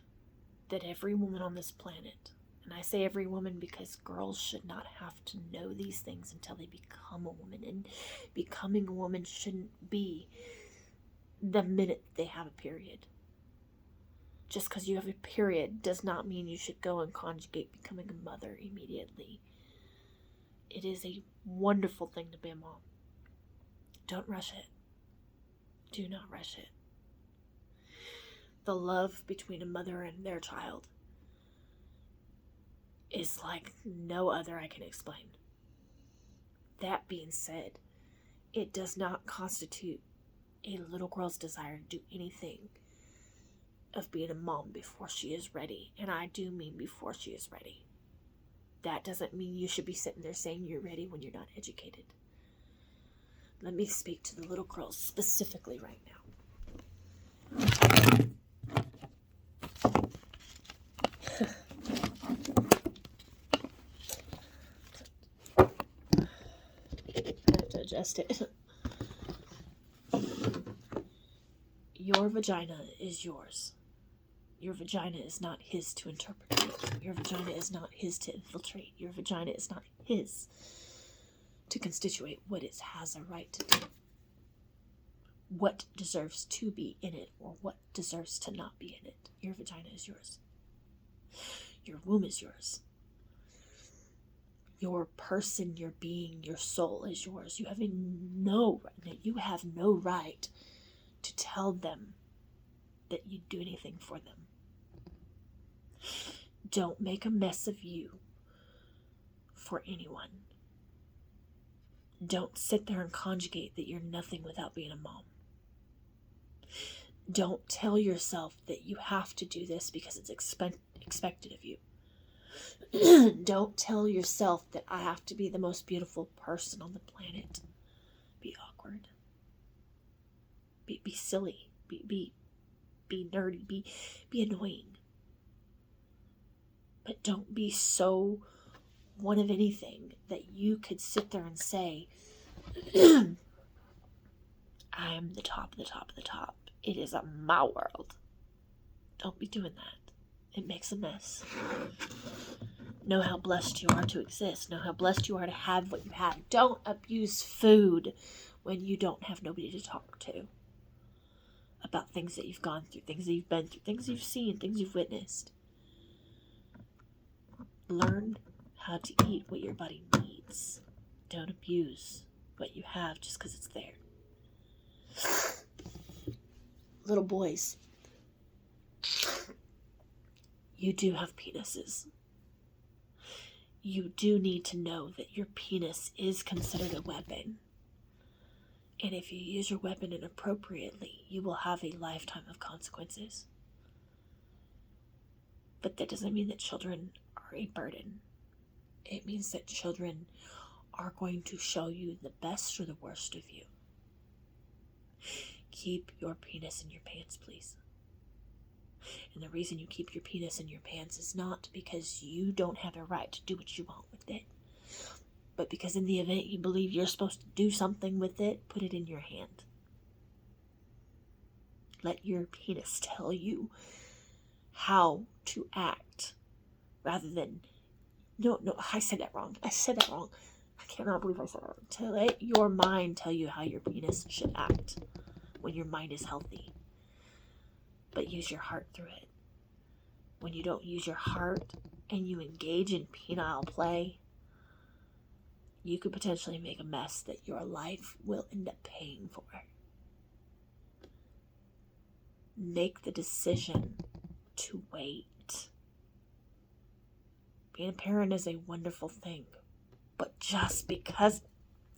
that every woman on this planet, and I say every woman because girls should not have to know these things until they become a woman, and becoming a woman shouldn't be the minute they have a period. Just because you have a period does not mean you should go and conjugate becoming a mother immediately. It is a wonderful thing to be a mom. Don't rush it. Do not rush it. The love between a mother and their child is like no other I can explain. That being said, it does not constitute a little girl's desire to do anything of being a mom before she is ready. And I do mean before she is ready. That doesn't mean you should be sitting there saying you're ready when you're not educated. Let me speak to the little girls specifically right now. I have to adjust it. Your vagina is yours. Your vagina is not his to interpret. Your vagina is not his to infiltrate. Your vagina is not his to constitute what it has a right to do. What deserves to be in it or what deserves to not be in it. Your vagina is yours. Your womb is yours. Your person, your being, your soul is yours. You have no right to tell them that you'd do anything for them. Don't make a mess of you for anyone. Don't sit there and conjugate that you're nothing without being a mom. Don't tell yourself that you have to do this because it's expected of you. Don't tell yourself that I have to be the most beautiful person on the planet. Be awkward. Be silly. Be nerdy. Be annoying. But don't be so one of anything that you could sit there and say, I am the top of the top of the top. It is my world. Don't be doing that. It makes a mess. Know how blessed you are to exist. Know how blessed you are to have what you have. Don't abuse food when you don't have nobody to talk to about things that you've gone through, things that you've been through, things you've seen, things you've witnessed. Learn how to eat what your body needs. Don't abuse what you have just because it's there. Little boys, you do have penises. You do need to know that your penis is considered a weapon. And if you use your weapon inappropriately, you will have a lifetime of consequences. But that doesn't mean that children are a burden. It means that children are going to show you the best or the worst of you. Keep your penis in your pants, please. And the reason you keep your penis in your pants is not because you don't have a right to do what you want with it, but because in the event you believe you're supposed to do something with it, put it in your hand. Let your penis tell you how to act rather than, no, I said that wrong. I cannot believe I said that wrong. To let your mind tell you how your penis should act when your mind is healthy. But use your heart through it. When you don't use your heart and you engage in penile play, you could potentially make a mess that your life will end up paying for. Make the decision to wait. Being a parent is a wonderful thing. But just because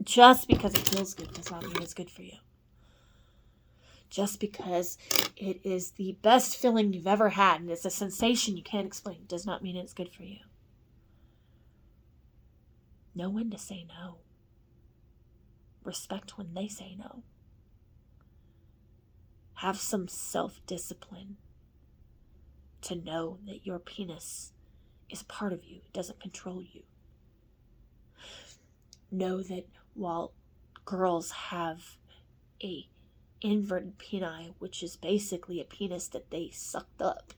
it feels good does not mean it's good for you. Just because it is the best feeling you've ever had and it's a sensation you can't explain does not mean it's good for you. Know when to say no. Respect when they say no. Have some self-discipline to know that your penis is part of you. It doesn't control you. Know that while girls have a inverted peni, which is basically a penis that they sucked up,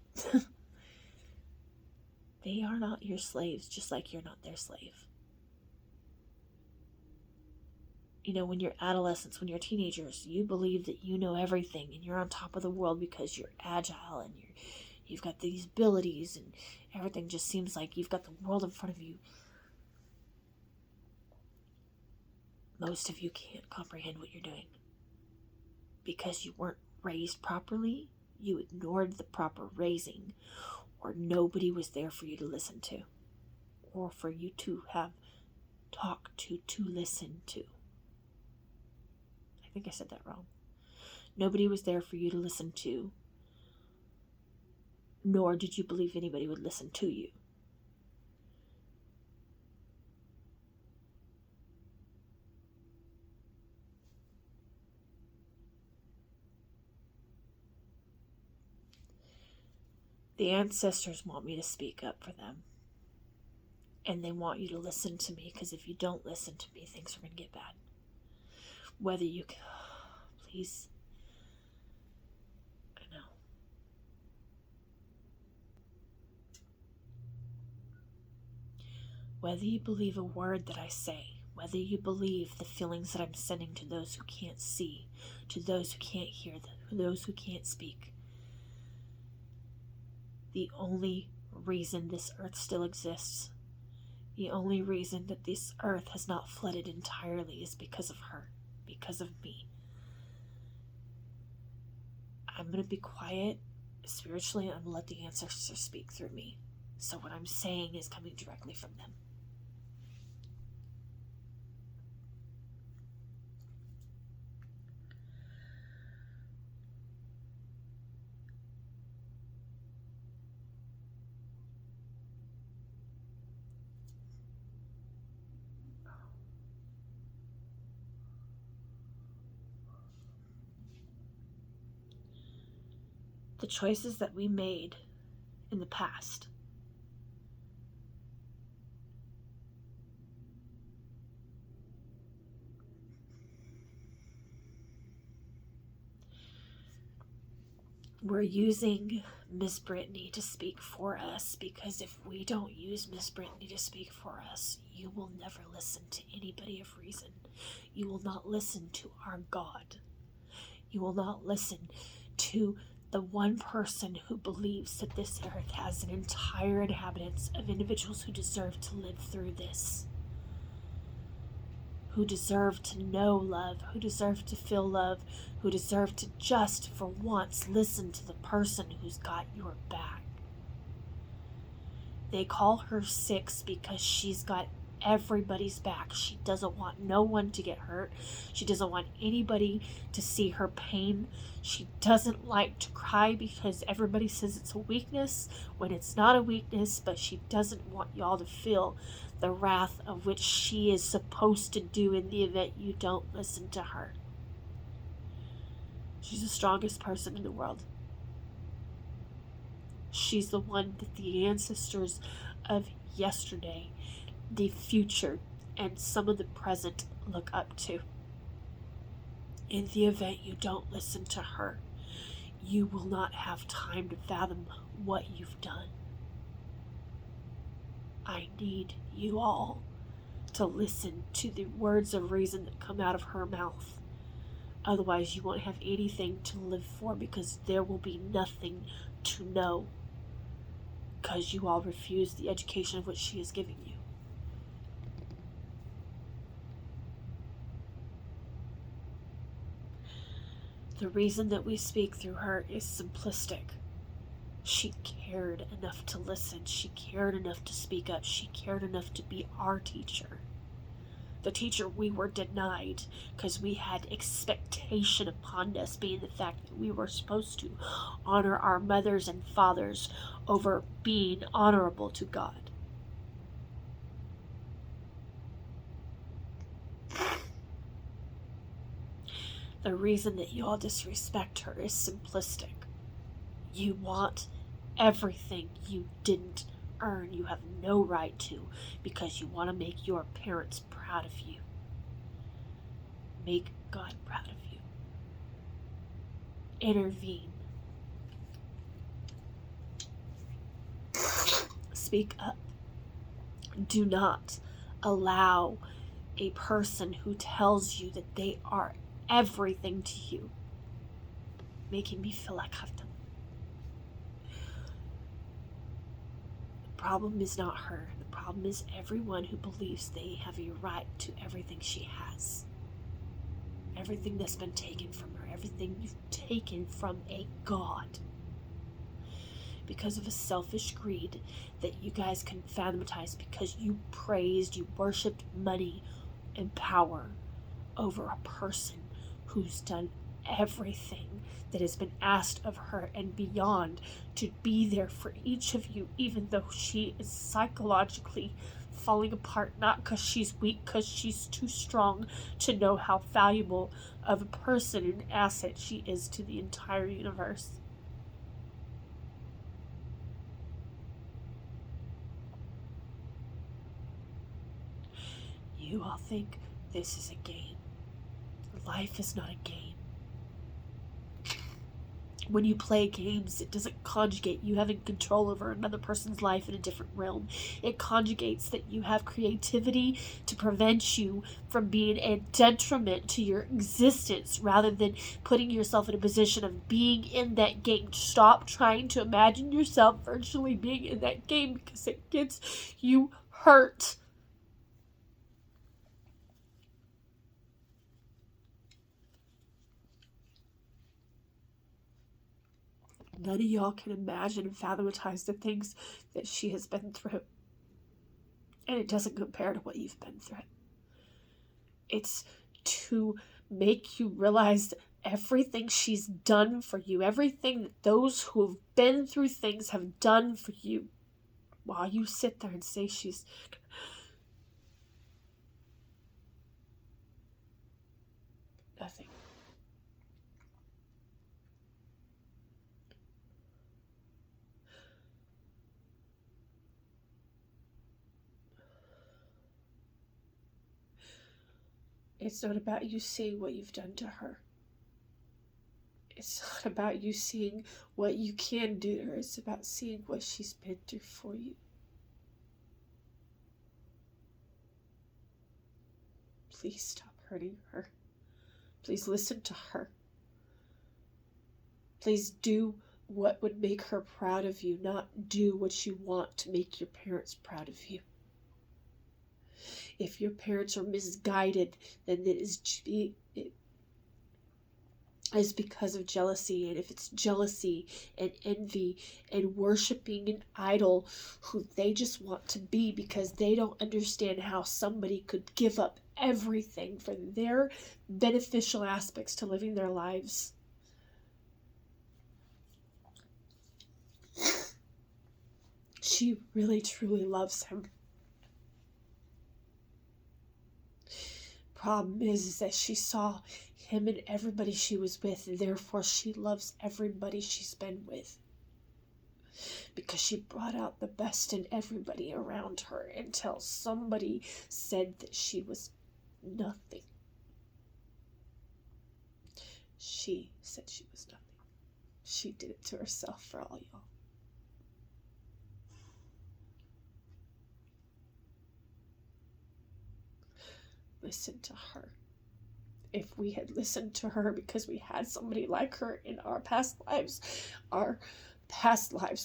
they are not your slaves, just like you're not their slave. You know, when you're adolescents, when you're teenagers, you believe that you know everything and you're on top of the world because you're agile and you've got these abilities and everything just seems like you've got the world in front of you. Most of you can't comprehend what you're doing because you weren't raised properly, you ignored the proper raising, or nobody was there for you to listen to, or for you to have talked to listen to. I think I said that wrong. Nobody was there for you to listen to, nor did you believe anybody would listen to you. The ancestors want me to speak up for them. And they want you to listen to me, because if you don't listen to me, things are going to get bad. Whether you can... Please. I know. Whether you believe a word that I say, whether you believe the feelings that I'm sending to those who can't see, to those who can't hear, to those who can't speak, the only reason this earth still exists, the only reason that this earth has not flooded entirely is because of her, because of me. I'm going to be quiet spiritually and I'm going to let the ancestors speak through me. So what I'm saying is coming directly from them. The choices that we made in the past we're using Miss Brittany to speak for us, because if we don't use Miss Brittany to speak for us, you will never listen to anybody of reason. You will not listen to our God. You will not listen to the one person who believes that this earth has an entire inhabitants of individuals who deserve to live through this, who deserve to know love, who deserve to feel love, who deserve to just for once listen to the person who's got your back. They call her 6 because she's got everybody's back. She doesn't want no one to get hurt. She doesn't want anybody to see her pain. She doesn't like to cry because everybody says it's a weakness when it's not a weakness, but she doesn't want y'all to feel the wrath of which she is supposed to do in the event you don't listen to her. She's the strongest person in the world. She's the one that the ancestors of yesterday, the future, and some of the present look up to. In the event you don't listen to her, you will not have time to fathom what you've done. I need you all to listen to the words of reason that come out of her mouth. Otherwise, you won't have anything to live for, because there will be nothing to know, because you all refuse the education of which she is giving you. The reason that we speak through her is simplistic. She cared enough to listen. She cared enough to speak up. She cared enough to be our teacher. The teacher we were denied because we had expectation upon us, being the fact that we were supposed to honor our mothers and fathers over being honorable to God. The reason that y'all disrespect her is simplistic. You want everything you didn't earn, you have no right to, because you want to make your parents proud of you. Make God proud of you. Intervene. Speak up. Do not allow a person who tells you that they are everything to you making me feel like I've done. The problem is not her. The problem is everyone who believes they have a right to everything she has. Everything that's been taken from her. Everything you've taken from a God. Because of a selfish greed that you guys can fathomatize, because you praised, you worshipped money and power over a person who's done everything that has been asked of her and beyond to be there for each of you, even though she is psychologically falling apart, not because she's weak, because she's too strong to know how valuable of a person and asset she is to the entire universe. You all think this is a game. Life is not a game. When you play games, it doesn't conjugate you having control over another person's life in a different realm. It conjugates that you have creativity to prevent you from being a detriment to your existence, rather than putting yourself in a position of being in that game. Stop trying to imagine yourself virtually being in that game, because it gets you hurt. None of y'all can imagine and fathomatize the things that she has been through. And it doesn't compare to what you've been through. It's to make you realize everything she's done for you, everything that those who have been through things have done for you, while you sit there and say she's nothing. It's not about you seeing what you've done to her. It's not about you seeing what you can do to her. It's about seeing what she's been through for you. Please stop hurting her. Please listen to her. Please do what would make her proud of you, not do what you want to make your parents proud of you. If your parents are misguided, then it is because of jealousy. And if it's jealousy and envy and worshiping an idol who they just want to be because they don't understand how somebody could give up everything for their beneficial aspects to living their lives. She really truly loves him. Problem is that she saw him and everybody she was with, and therefore she loves everybody she's been with, because she brought out the best in everybody around her until somebody said that she was nothing. She said she was nothing. She did it to herself, for all y'all. Listen to her. If we had listened to her because we had somebody like her in our past lives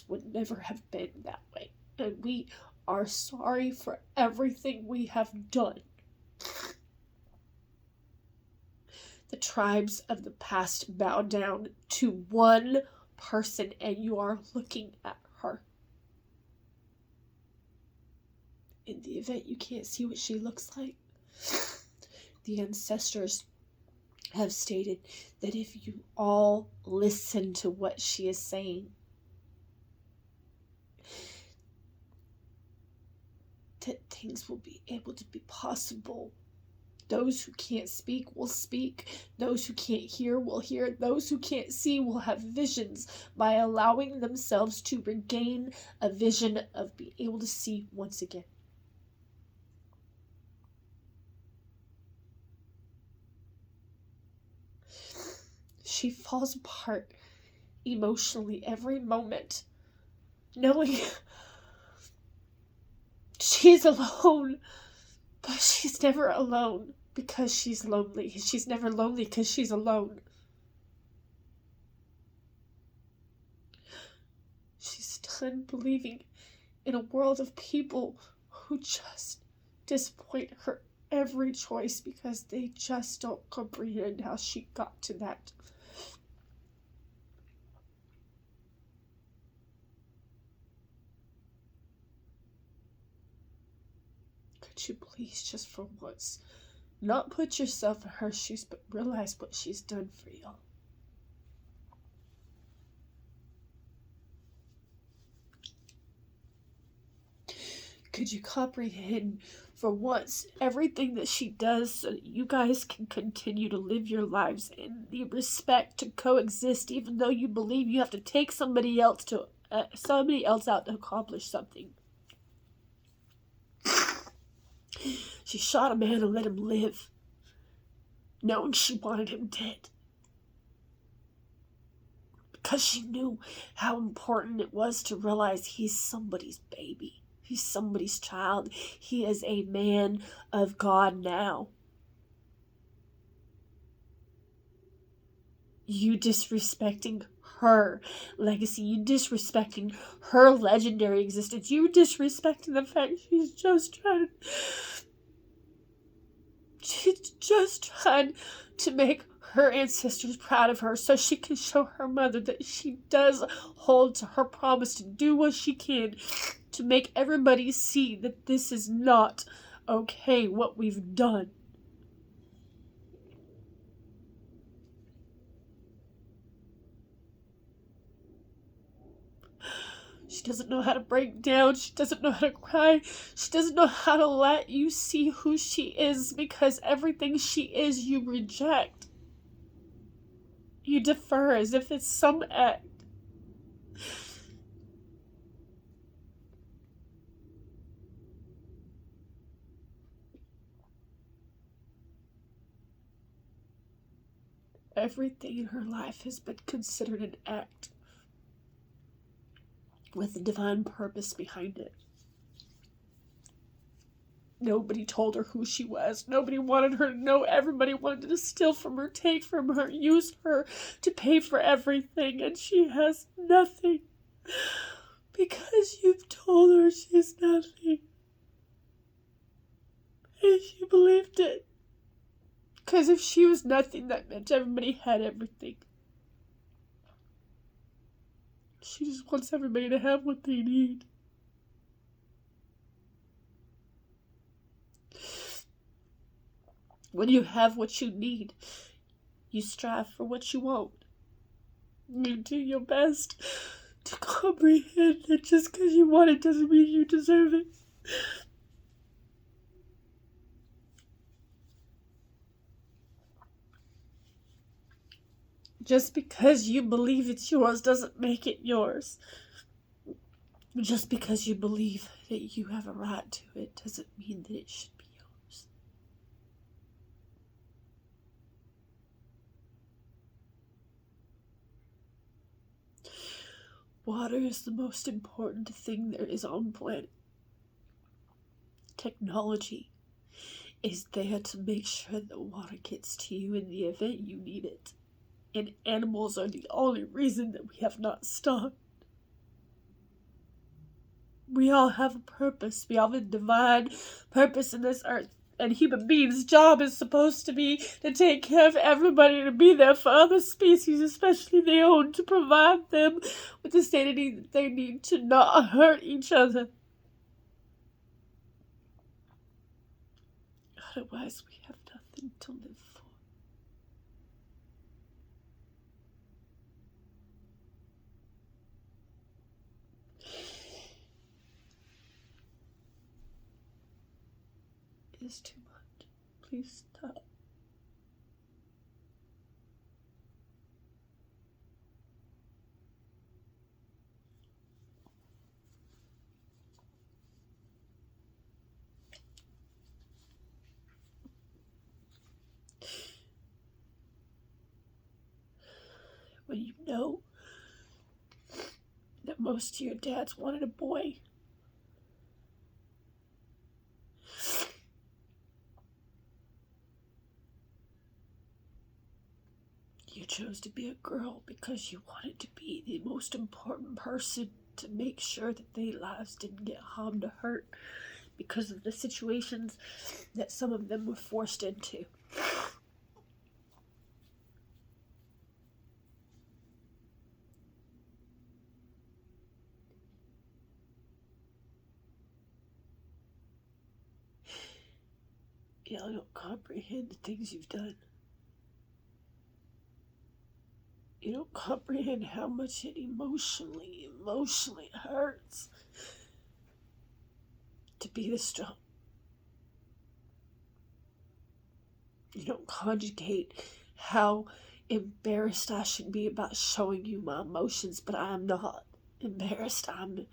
would never have been that way. And we are sorry for everything we have done. The tribes of the past bow down to one person and you are looking at her. In the event you can't see what she looks like, the ancestors have stated that if you all listen to what she is saying, that things will be able to be possible. Those who can't speak will speak. Those who can't hear will hear. Those who can't see will have visions by allowing themselves to regain a vision of being able to see once again. She falls apart emotionally every moment, knowing she's alone, but she's never alone because she's lonely. She's never lonely because she's alone. She's done believing in a world of people who just disappoint her every choice because they just don't comprehend how she got to that. Could you please, just for once, not put yourself in her shoes, but realize what she's done for y'all? Could you comprehend for once everything that she does so that you guys can continue to live your lives in the respect to coexist, even though you believe you have to take somebody else out to accomplish something? She shot a man and let him live, knowing she wanted him dead. Because she knew how important it was to realize he's somebody's baby. He's somebody's child. He is a man of God now. You disrespecting her legacy. You disrespecting her legendary existence. You disrespecting the fact she's just trying to make her ancestors proud of her so she can show her mother that she does hold to her promise to do what she can to make everybody see that this is not okay, what we've done. She doesn't know how to break down. She doesn't know how to cry. She doesn't know how to let you see who she is, because everything she is, you reject. You defer as if it's some act. Everything in her life has been considered an act with a divine purpose behind it. Nobody told her who she was. Nobody wanted her to know. Everybody wanted to steal from her, take from her, use her to pay for everything, and she has nothing because you've told her she's nothing. And she believed it. Because if she was nothing, that meant everybody had everything. She just wants everybody to have what they need. When you have what you need, you strive for what you want. You do your best to comprehend that just because you want it doesn't mean you deserve it. Just because you believe it's yours doesn't make it yours. Just because you believe that you have a right to it doesn't mean that it should be yours. Water is the most important thing there is on the planet. Technology is there to make sure that water gets to you in the event you need it. And animals are the only reason that we have not stopped. We all have a purpose. We all have a divine purpose in this earth. And human beings' job is supposed to be to take care of everybody, to be there for other species, especially their own, to provide them with the sanity that they need to not hurt each other. Otherwise, we have nothing to live for. It is too much. Please stop. When you know that most of your dads wanted a boy, you chose to be a girl because you wanted to be the most important person, to make sure that their lives didn't get harmed or hurt because of the situations that some of them were forced into. You don't comprehend the things you've done. You don't comprehend how much it emotionally hurts to be this strong. You don't conjugate how embarrassed I should be about showing you my emotions, but I am not embarrassed. I'm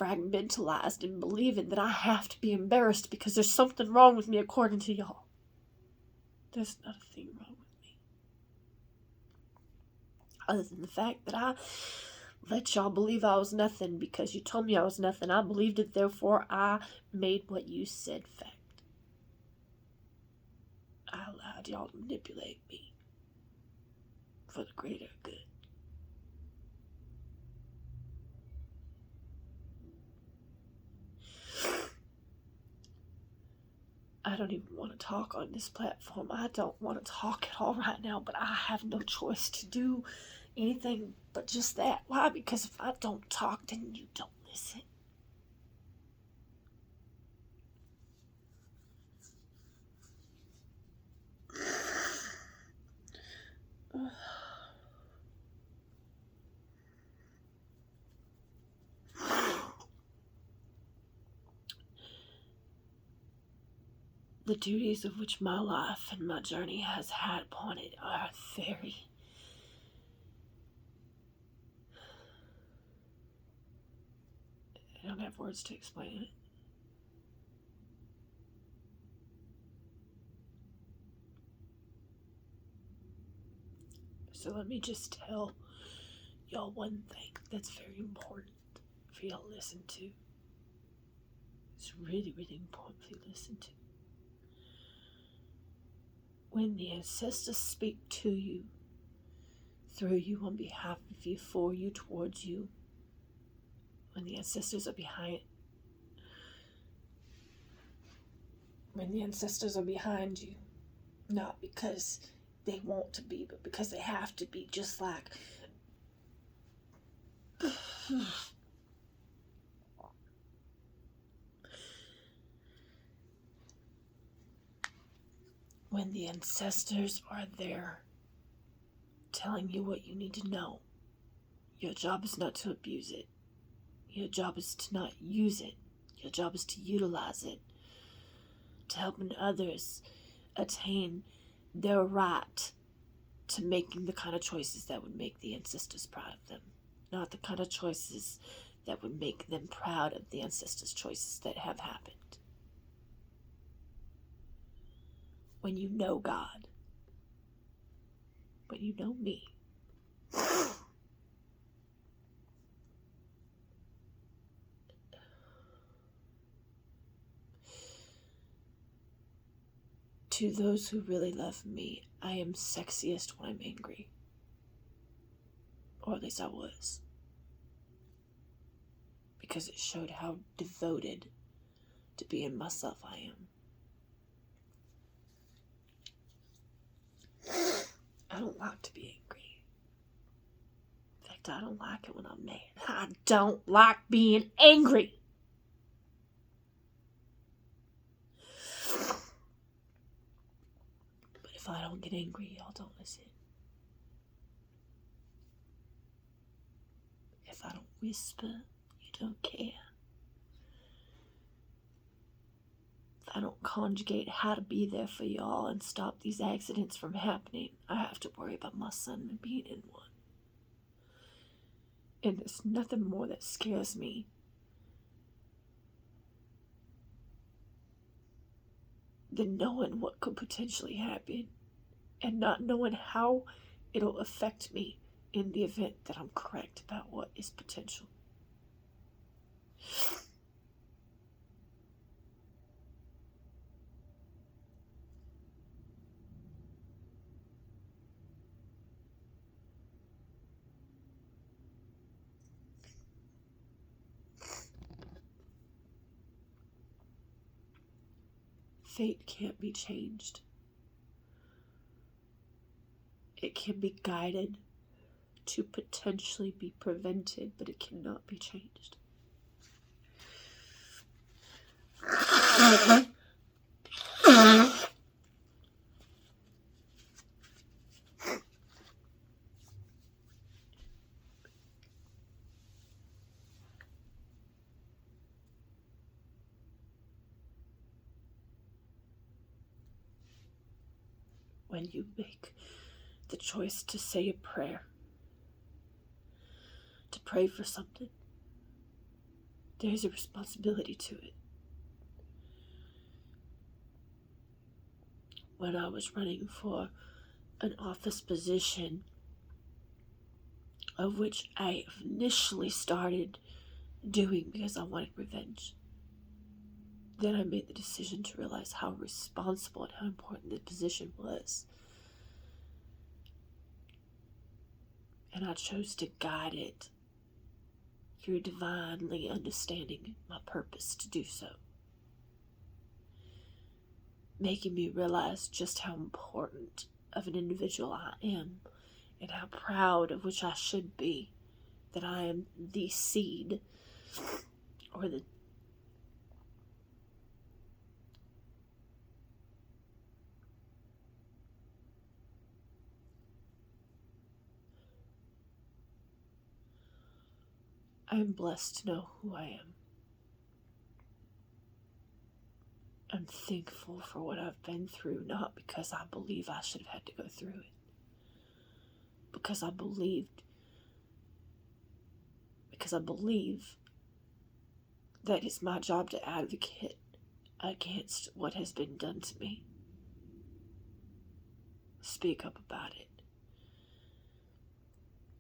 fragmentalized in believing that I have to be embarrassed because there's something wrong with me according to y'all. There's nothing wrong with me. Other than the fact that I let y'all believe I was nothing because you told me I was nothing. I believed it, therefore I made what you said fact. I allowed y'all to manipulate me for the greater good. I don't even want to talk on this platform. I don't want to talk at all right now, but I have no choice to do anything but just that. Why? Because if I don't talk, then you don't listen. The duties of which my life and my journey has had upon it are very... I don't have words to explain it. So let me just tell y'all one thing that's very important for y'all to listen to. It's really, really important for you to listen to. When the ancestors speak to you, through you, on behalf of you, for you, towards you, when the ancestors are behind you, not because they want to be, but because they have to be, just like when the ancestors are there telling you what you need to know, your job is not to abuse it. Your job is to not use it. Your job is to utilize it to help others attain their right to making the kind of choices that would make the ancestors proud of them, not the kind of choices that would make them proud of the ancestors' choices that have happened. When you know God, when you know me, to those who really love me, I am sexiest when I'm angry. Or at least I was. Because it showed how devoted to being myself I am. I don't like to be angry. In fact, I don't like it when I'm mad. I don't like being angry. But if I don't get angry, y'all don't listen. If I don't whisper, you don't care. If I don't conjugate how to be there for y'all and stop these accidents from happening, I have to worry about my son being in one. And there's nothing more that scares me than knowing what could potentially happen and not knowing how it'll affect me in the event that I'm correct about what is potential. Fate can't be changed. It can be guided to potentially be prevented, but it cannot be changed. When you make the choice to say a prayer, to pray for something, there's a responsibility to it. When I was running for an office position, of which I initially started doing because I wanted revenge, then I made the decision to realize how responsible and how important the position was. And I chose to guide it through divinely understanding my purpose to do so, making me realize just how important of an individual I am and how proud of which I should be that I am the seed or the I am blessed to know who I am. I'm thankful for what I've been through, not because I believe I should have had to go through it, because I believe that it's my job to advocate against what has been done to me. Speak up about it.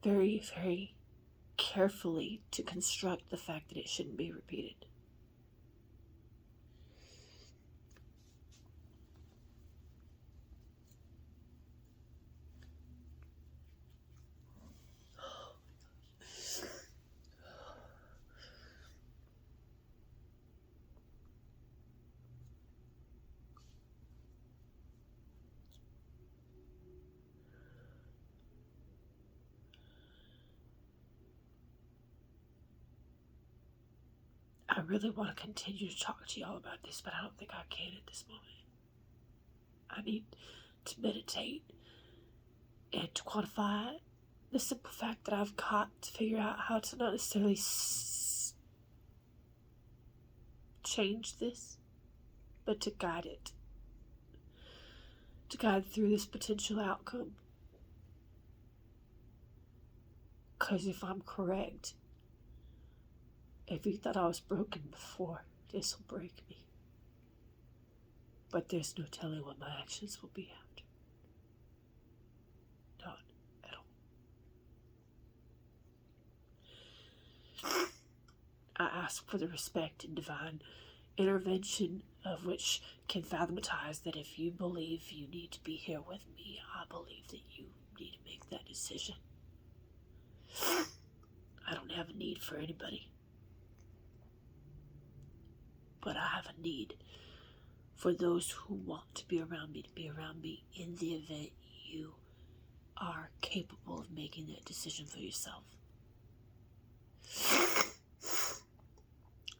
Very, very carefully to construct the fact that it shouldn't be repeated. I really want to continue to talk to y'all about this, but I don't think I can at this moment. I need to meditate and to quantify the simple fact that I've got to figure out how to not necessarily change this, but to guide it. To guide through this potential outcome. Because if I'm correct, if you thought I was broken before, this will break me. But there's no telling what my actions will be after. Not at all. I ask for the respect and divine intervention of which can fathomatize that if you believe you need to be here with me, I believe that you need to make that decision. I don't have a need for anybody. But I have a need for those who want to be around me in the event you are capable of making that decision for yourself.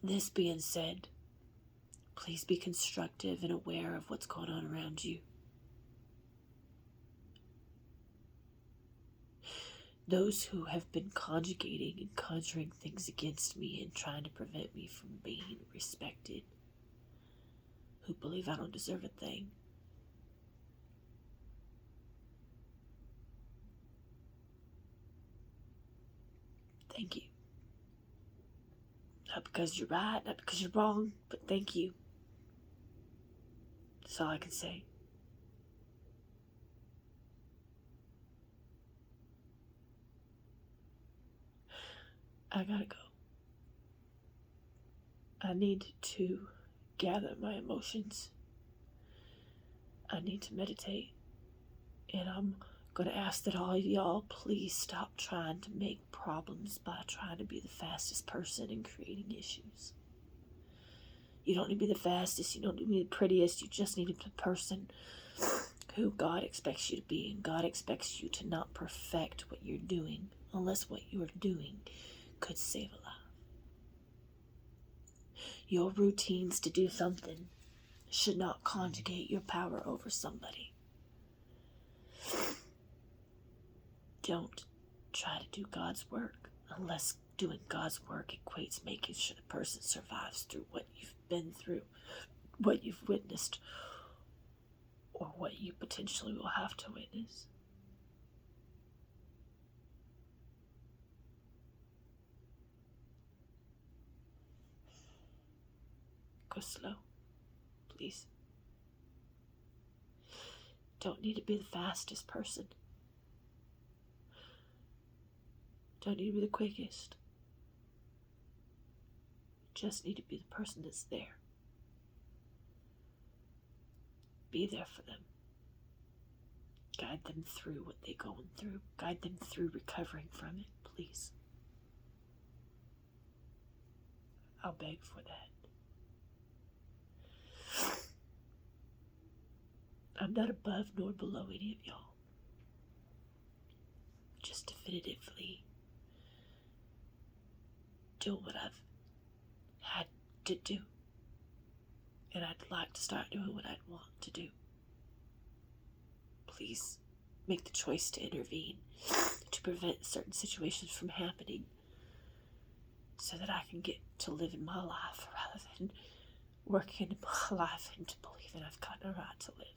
This being said, please be constructive and aware of what's going on around you. Those who have been conjugating and conjuring things against me and trying to prevent me from being respected, who believe I don't deserve a thing, thank you. Not because you're right, not because you're wrong, but thank you. That's all I can say. I gotta go. I need to gather my emotions. I need to meditate. And I'm gonna ask that all of y'all please stop trying to make problems by trying to be the fastest person and creating issues. You don't need to be the fastest, you don't need to be the prettiest, you just need to be the person who God expects you to be, and God expects you to not perfect what you're doing unless what you're doing could save a life. Your routines to do something should not conjugate your power over somebody. Don't try to do God's work unless doing God's work equates making sure the person survives through what you've been through, what you've witnessed, or what you potentially will have to witness. Go slow, please. Don't need to be the fastest person. Don't need to be the quickest. Just need to be the person that's there. Be there for them. Guide them through what they're going through. Guide them through recovering from it, please. I'll beg for that. I'm not above nor below any of y'all. Just definitively doing what I've had to do. And I'd like to start doing what I'd want to do. Please make the choice to intervene to prevent certain situations from happening so that I can get to live in my life rather than working in my life and to believe that I've got a right to live.